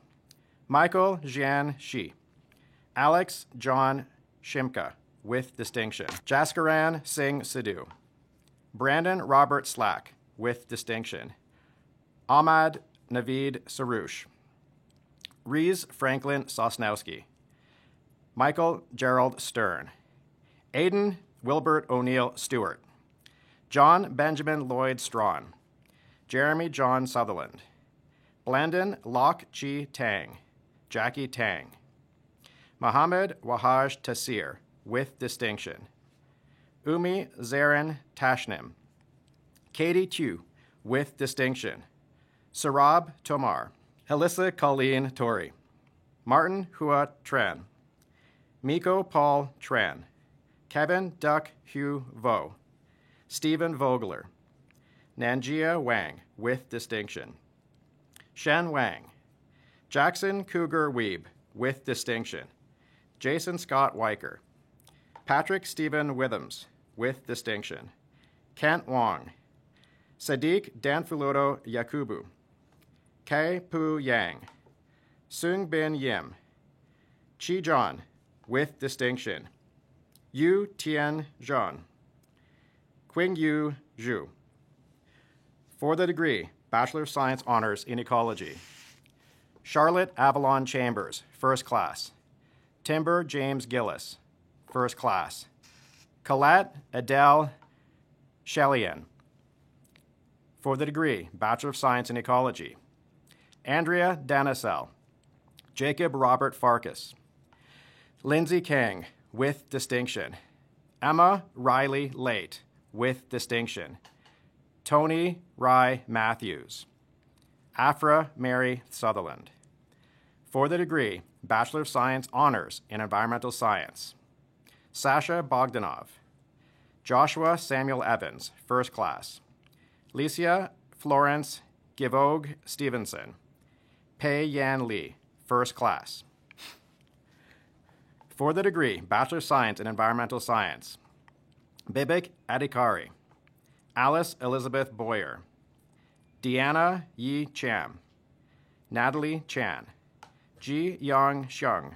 Speaker 8: Michael Jian Shi. Alex John Shimka, with distinction. Jaskaran Singh Sidhu. Brandon Robert Slack, with distinction. Ahmad Naveed Sarouche. Reese Franklin Sosnowski. Michael Gerald Stern. Aidan Wilbert O'Neill Stewart. John Benjamin Lloyd Strawn. Jeremy John Sutherland. Blandon Lok Chi Tang. Jackie Tang. Mohammed Wahaj Tassir, with distinction. Umi Zarin Tashnim. Katie Chu, with distinction. Sarab Tomar. Alyssa Colleen Torrey. Martin Hua Tran. Miko Paul Tran. Kevin Duck Hugh Vo. Stephen Vogler. Nanjia Wang, with distinction. Shen Wang. Jackson Cougar Weeb, with distinction. Jason Scott Weicker. Patrick Stephen Withams, with distinction. Kent Wong. Sadiq Danfuloto Yakubu. Kai Pu Yang. Sung Bin Yim. Chi John, with distinction. Yu Tian Zhang. Qing Yu Zhu. For the degree, Bachelor of Science Honors in Ecology. Charlotte Avalon Chambers, first class. Timber James Gillis, first class. Colette Adele Shellyan. For the degree, Bachelor of Science in Ecology. Andrea Danisel. Jacob Robert Farkas. Lindsay Kang, with distinction. Emma Riley Late, with distinction. Tony Rye Matthews. Afra Mary Sutherland. For the degree, Bachelor of Science Honors in Environmental Science. Sasha Bogdanov. Joshua Samuel Evans, first class. Licia Florence Givog Stevenson. Pei Yan Lee, first class. For the degree, Bachelor of Science in Environmental Science. Bibik Adhikari. Alice Elizabeth Boyer. Deanna Yi Cham. Natalie Chan. Ji Yang Xiang.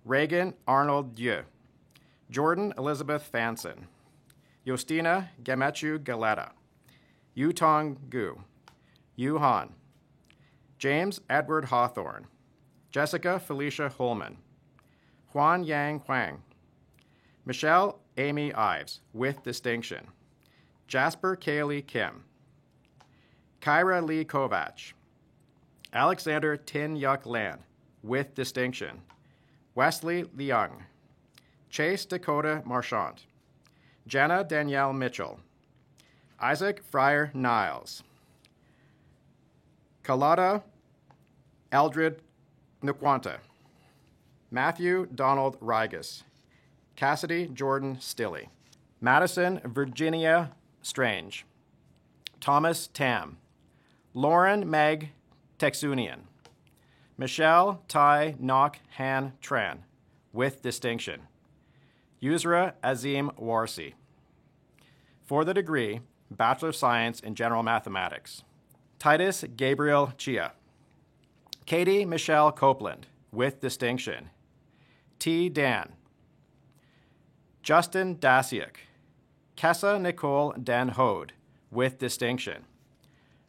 Speaker 8: Reagan Arnold Dieu. Jordan Elizabeth Fanson. Justina Gamechu Galetta. Yutong Gu. Yu Han. James Edward Hawthorne. Jessica Felicia Holman, Huan Yang Huang, Michelle Amy Ives, with distinction, Jasper Kaylee Kim, Kyra Lee Kovach, Alexander Tin Yuk Lan, with distinction, Wesley Leung, Chase Dakota Marchant, Jenna Danielle Mitchell, Isaac Fryer Niles, Kalada Eldred Nquanta, Matthew Donald Rigas, Cassidy Jordan Stilley, Madison Virginia Strange, Thomas Tam, Lauren Meg Texunian, Michelle Tai Nok Han Tran, with distinction, Yusra Azim Warsi. For the degree, Bachelor of Science in General Mathematics, Titus Gabriel Chia, Katie Michelle Copeland, with distinction, T. Dan, Justin Dasiuk, Kessa Nicole Den Hode, with distinction,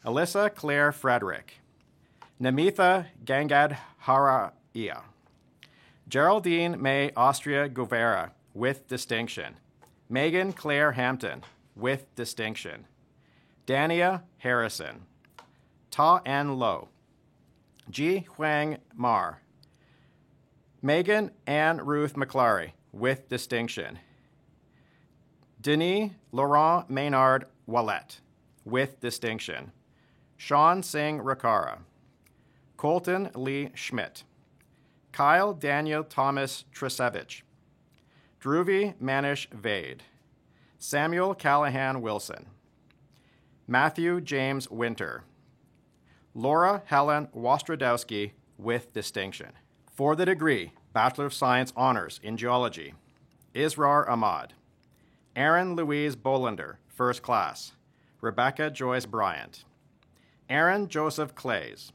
Speaker 8: Alyssa Claire Frederick, Namitha Gangad Haraiya, Geraldine May Austria Guevara, with distinction, Megan Claire Hampton, with distinction, Dania Harrison, Ta N Lo, Ji Huang Mar, Megan Ann Ruth McClary, with distinction, Denis Laurent Maynard Wallet, with distinction, Sean Singh Rakara, Colton Lee Schmidt, Kyle Daniel Thomas Tresevich, Dhruvi Manish Vade, Samuel Callahan Wilson, Matthew James Winter, Laura Helen Wostrodowski, with distinction. For the degree, Bachelor of Science Honors in Geology, Israr Ahmad, Aaron Louise Bolander, First Class, Rebecca Joyce Bryant, Aaron Joseph Clays,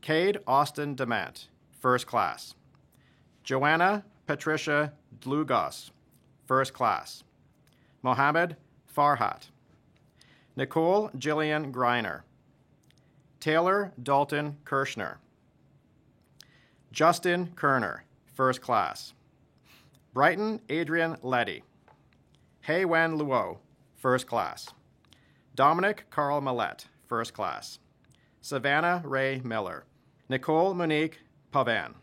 Speaker 8: Cade Austin Demant, First Class, Joanna Patricia Dlugos, First Class, Mohammed Farhat, Nicole Jillian Greiner, Taylor Dalton Kirschner, Justin Kerner, First Class, Brighton Adrian Letty, Hei Wen Luo, First Class, Dominic Carl Millette, First Class, Savannah Ray Miller, Nicole Monique Pavan,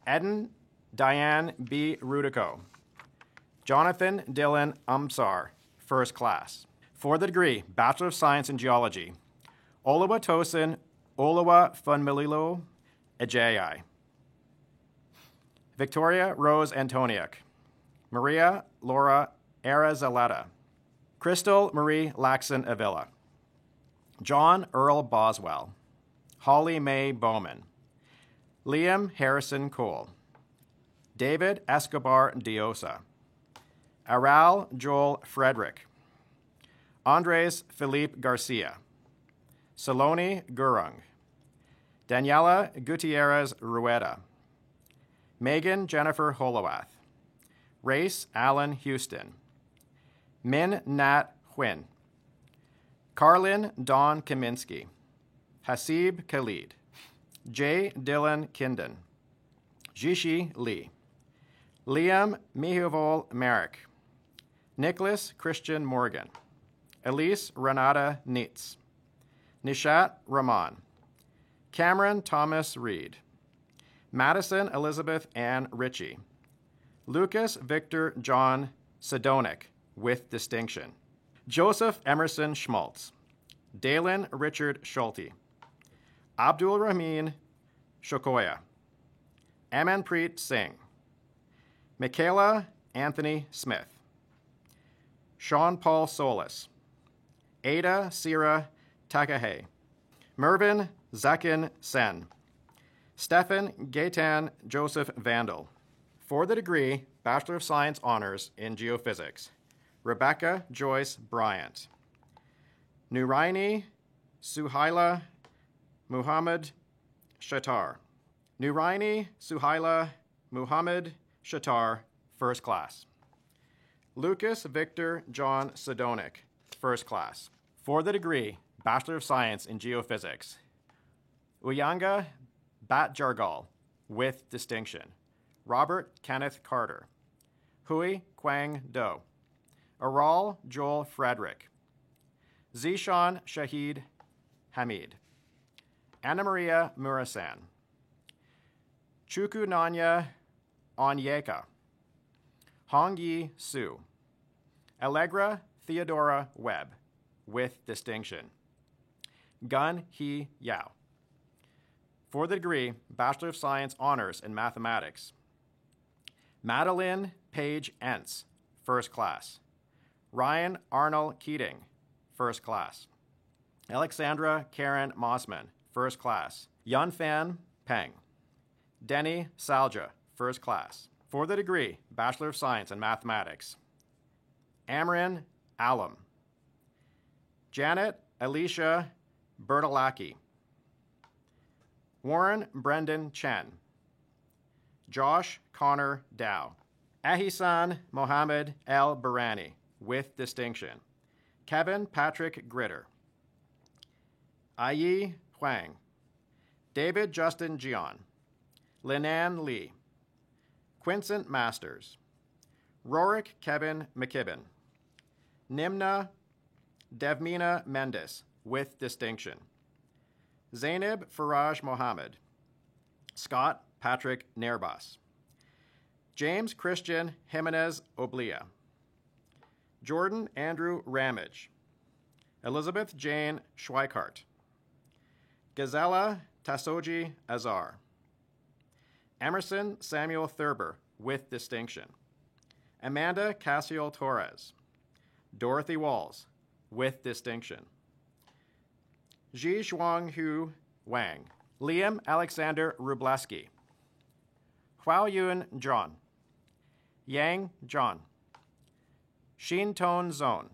Speaker 8: Eden Diane B. Rudico, Jonathan Dylan Umsar, First Class. For the degree, Bachelor of Science in Geology, Oluwatosin Funmililo Ajayi, Victoria Rose Antoniuk, Maria Laura Arazaleta, Crystal Marie Laxon Avila, John Earl Boswell, Holly Mae Bowman, Liam Harrison Cole, David Escobar Diosa, Aral Joel Frederick, Andres Felipe Garcia, Saloni Gurung, Daniela Gutierrez Rueda, Megan Jennifer Holowath, Race Allen Houston, Min Nat Huyn, Carlin Dawn Kaminsky, Hasib Khalid, J. Dylan Kinden, Jishi Lee, Liam Mihivol Merrick, Nicholas Christian Morgan, Elise Renata Neitz, Nishat Rahman, Cameron Thomas Reed, Madison Elizabeth Ann Ritchie, Lucas Victor John Sedonik, with distinction, Joseph Emerson Schmaltz, Dalen Richard Schulte, Abdul Rahmin Shokoya, Amanpreet Singh, Michaela Anthony Smith, Sean Paul Solis, Ada Sira Takahe, Mervyn Zakin Sen, Stefan Gaetan Joseph Vandal. For the degree, Bachelor of Science Honors in Geophysics, Rebecca Joyce Bryant, Nuraini Suhaila Muhammad Shatar, Nuraini Suhaila Muhammad Shatar, First Class, Lucas Victor John Sedonik, First Class. For the degree, Bachelor of Science in Geophysics, Uyanga Bat Jargal, with distinction. Robert Kenneth Carter. Hui Quang Do. Aral Joel Frederick. Zishan Shahid Hamid. Anna Maria Murasan. Chukunanya Onyeka. Hongyi Su. Allegra Theodora Webb, with distinction. Gun He Yao. For the degree, Bachelor of Science Honors in Mathematics. Madeline Page Entz, first class. Ryan Arnold Keating, first class. Alexandra Karen Mossman, first class. Yunfan Peng. Denny Salja, first class. For the degree, Bachelor of Science in Mathematics. Amrin Alum. Janet Alicia Bertolacchi. Warren Brendan Chen. Josh Connor Dow. Ahisan Mohammed El Barani, with distinction. Kevin Patrick Gritter. Ai Huang. David Justin Jian. Linan Lee. Quincent Masters. Rorik Kevin McKibben. Nimna Devmina Mendes, with distinction. Zainab Faraj Mohammed. Scott Patrick Nerbas. James Christian Jimenez Oblia. Jordan Andrew Ramage. Elizabeth Jane Schweikart. Gazella Tasoji Azar. Emerson Samuel Thurber, with distinction. Amanda Casiel Torres. Dorothy Walls, with distinction. Ji Zhuanghu Wang. Liam Alexander Rubleski. Huaoyun John. Yang John. Shintone Zone.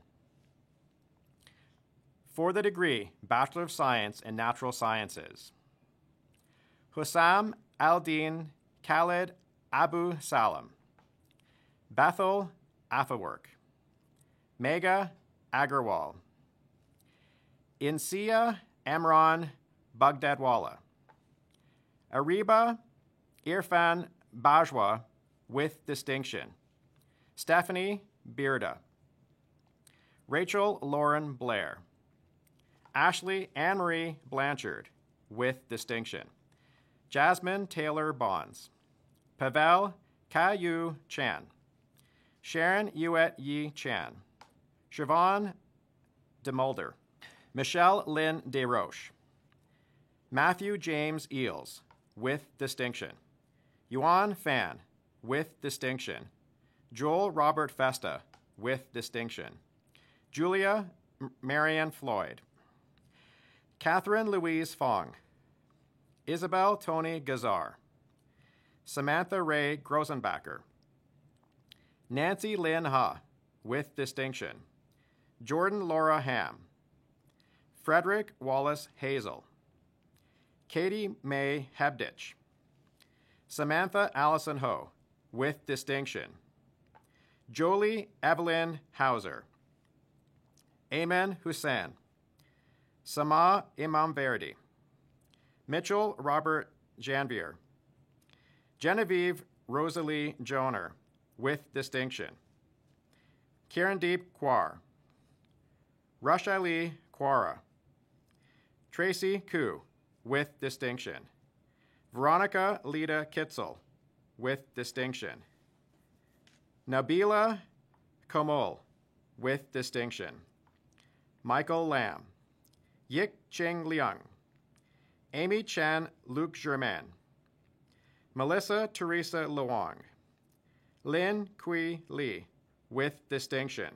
Speaker 8: For the degree, Bachelor of Science in Natural Sciences. Hussam Al-Din Khalid Abu Salam. Bethel Afawork. Mega Agarwal. Insia Amran Baghdadwala. Ariba Irfan Bajwa, with distinction. Stephanie Bearda. Rachel Lauren Blair. Ashley Anne-Marie Blanchard, with distinction. Jasmine Taylor Bonds. Pavel Caillou Chan. Sharon Yuet Yi Chan. Siobhan DeMulder. Michelle Lynn DesRoches. Matthew James Eels, with distinction. Yuan Fan, with distinction. Joel Robert Festa, with distinction. Julia Marianne Floyd. Catherine Louise Fong. Isabel Tony Gazar. Samantha Ray Grosenbacher. Nancy Lynn Ha, with distinction. Jordan Laura Ham. Frederick Wallace Hazel. Katie May Hebditch. Samantha Allison Ho, with distinction. Jolie Evelyn Hauser. Ayman Hussain. Sama Imam Verdi. Mitchell Robert Janvier. Genevieve Rosalie Joner, with distinction. Kirandeep Kaur. Rashali Quara. Tracy Koo, with distinction. Veronica Lita Kitzel, with distinction. Nabila Komol, with distinction. Michael Lam. Yik Cheng Liang. Amy Chen Luc Germain. Melissa Teresa Luong. Lin Kui Li, with distinction.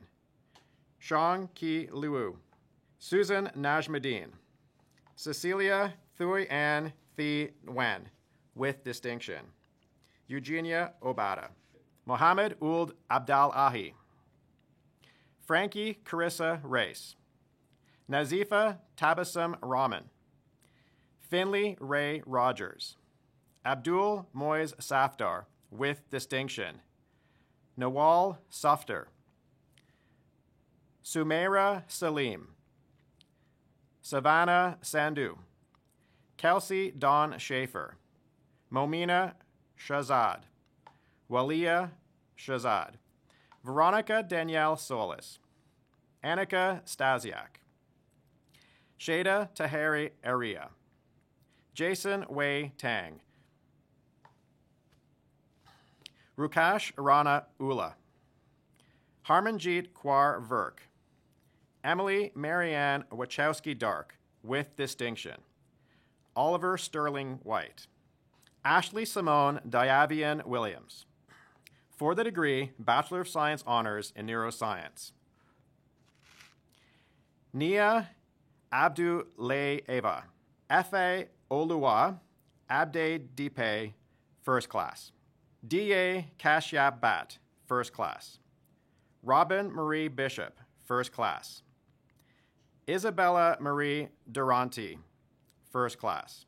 Speaker 8: Shang Ki Liu. Susan Najmuddin. Cecilia Thuy Ann Thi Nguyen, with distinction. Eugenia Obata. Mohammed Ould Abdal Ahi. Frankie Carissa Race. Nazifa Tabassum Rahman. Finley Ray Rogers. Abdul Moise Safdar, with distinction. Nawal Safdar. Sumaira Salim. Savannah Sandhu. Kelsey Dawn Schaefer. Momina Shahzad, Walia Shahzad, Veronica Danielle Solis, Annika Stasiak, Shada Taheri Aria, Jason Wei Tang, Rukash Rana Ula, Harmanjeet Kaur Virk, Emily Marianne Wachowski-Dark, with distinction, Oliver Sterling White, Ashley Simone Diavian Williams, for the degree Bachelor of Science Honors in Neuroscience, Nia Abdulaeva, F.A. Oluwa Abde Dipe, first class, D.A. Kashyap Bhatt, first class, Robin Marie Bishop, first class, Isabella Marie Duranti, first class,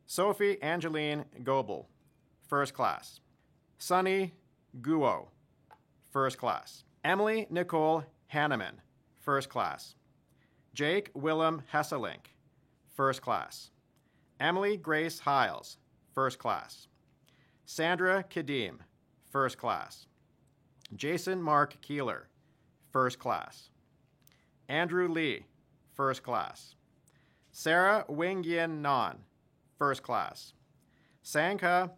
Speaker 8: Sophie Angeline Goebel, first class, Sunny Guo, first class, Emily Nicole Hanneman, first class, Jake Willem Hesselink, first class, Emily Grace Hiles, first class, Sandra Kadim, first class, Jason Mark Keeler, first class, Andrew Lee, first class, Sarah Wing-Yin Nan, first class, Sangha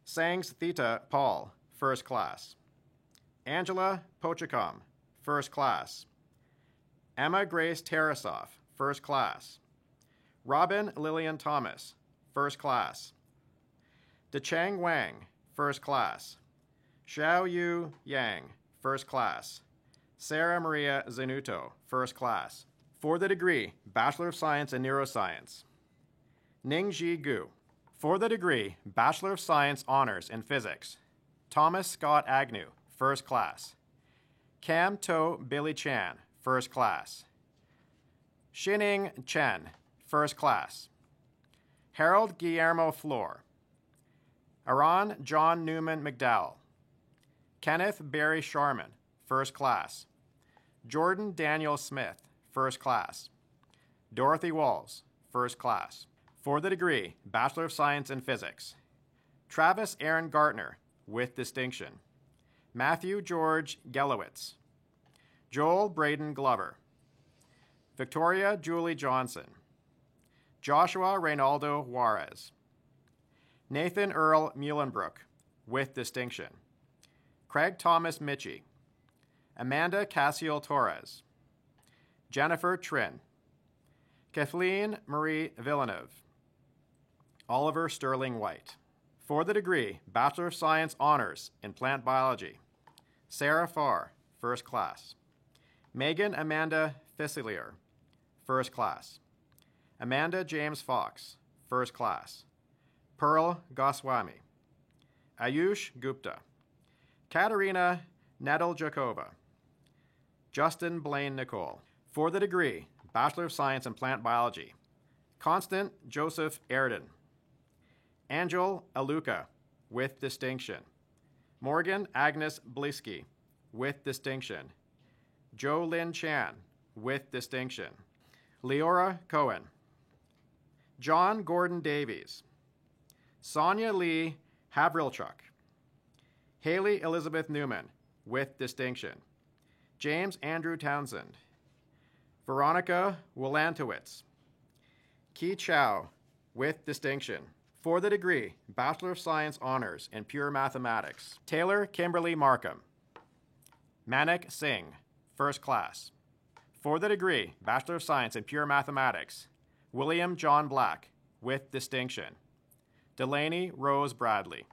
Speaker 8: Sangsthita Paul, first class, Angela Pochacom, first class, Emma Grace Tarasoff, first class, Robin Lillian Thomas, first class, DeChang Wang, first class, Xiao Yu Yang, first class, Sarah Maria Zenuto, first class, for the degree Bachelor of Science in Neuroscience, Ningji Gu, for the degree Bachelor of Science Honors in Physics, Thomas Scott Agnew, first class, Cam To Billy Chan, first class, Xining Chen, first class, Harold Guillermo Flor, Aran John Newman McDowell, Kenneth Barry Sharman, first class, Jordan Daniel Smith, first class, Dorothy Walls, first class, for the degree Bachelor of Science in Physics, Travis Aaron Gartner, with distinction, Matthew George Gelowitz, Joel Braden Glover, Victoria Julie Johnson, Joshua Reynaldo Juarez, Nathan Earl Muhlenbrook, with distinction, Craig Thomas Mitchie, Amanda Casiel Torres, Jennifer Trin, Kathleen Marie Villeneuve, Oliver Sterling White, for the degree Bachelor of Science Honors in Plant Biology, Sarah Farr, first class, Megan Amanda Thistelier, first class, Amanda James Fox, first class, Pearl Goswami, Ayush Gupta, Katerina Nedeljakova, Justin Blaine Nicole, for the degree Bachelor of Science in Plant Biology, Constant Joseph Erden, Angel Aluka, with distinction, Morgan Agnes Blisky, with distinction, Jo Lin Chan, with distinction, Leora Cohen, John Gordon Davies, Sonia Lee Havrilchuk, Haley Elizabeth Newman, with distinction, James Andrew Townsend, Veronica Wolantowitz, Ki Chow, with distinction, for the degree Bachelor of Science Honors in Pure Mathematics, Taylor Kimberly Markham, Manik Singh, first class, for the degree Bachelor of Science in Pure Mathematics, William John Black, with distinction, Delaney Rose Bradley,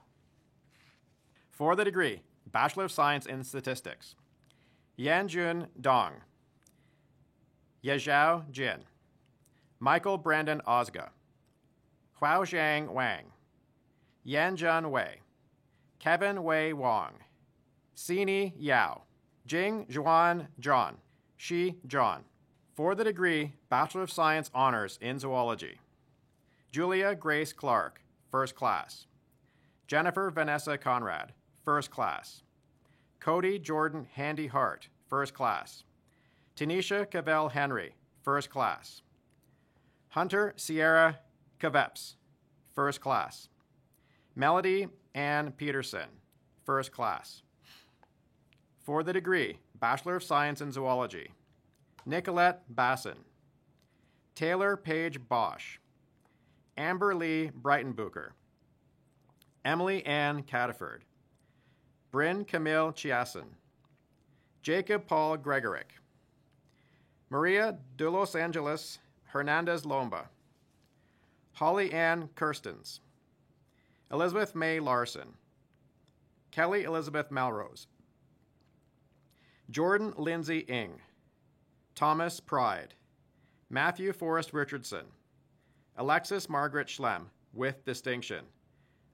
Speaker 8: for the degree Bachelor of Science in Statistics, Yanjun Dong, Yezhao Jin, Michael Brandon Ozga, Huaozhang Wang, Yanjun Wei, Kevin Wei Wong, Sini Yao, Jing Juan John, Shi John, for the degree Bachelor of Science Honors in Zoology, Julia Grace Clark, first class, Jennifer Vanessa Conrad, first class, Cody Jordan Handy Hart, first class, Tanisha Cavell Henry, first class, Hunter Sierra Caveps, first class, Melody Ann Peterson, first class. For the degree, Bachelor of Science in Zoology, Nicolette Basson, Taylor Paige Bosch, Amber Lee Breitenbucher, Emily Ann Cataford, Bryn Camille Chiasson, Jacob Paul Gregorick, Maria de Los Angeles Hernandez Lomba, Holly Ann Kirstens, Elizabeth May Larson, Kelly Elizabeth Melrose, Jordan Lindsay Ing, Thomas Pride, Matthew Forrest Richardson, Alexis Margaret Schlem, with distinction,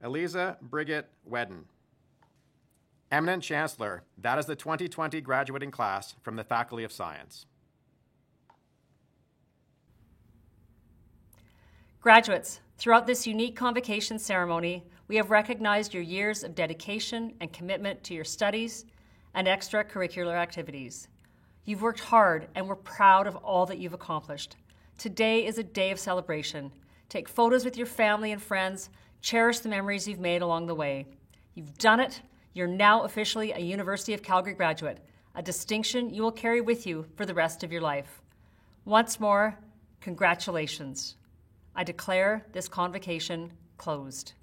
Speaker 8: Eliza Brigitte Wedden. Eminent Chancellor, that is the 2020 graduating class from the Faculty of Science.
Speaker 1: Graduates, throughout this unique convocation ceremony, we have recognized your years of dedication and commitment to your studies and extracurricular activities. You've worked hard and we're proud of all that you've accomplished. Today is a day of celebration. Take photos with your family and friends. Cherish the memories you've made along the way. You've done it. You're now officially a University of Calgary graduate, a distinction you will carry with you for the rest of your life. Once more, congratulations. I declare this convocation closed.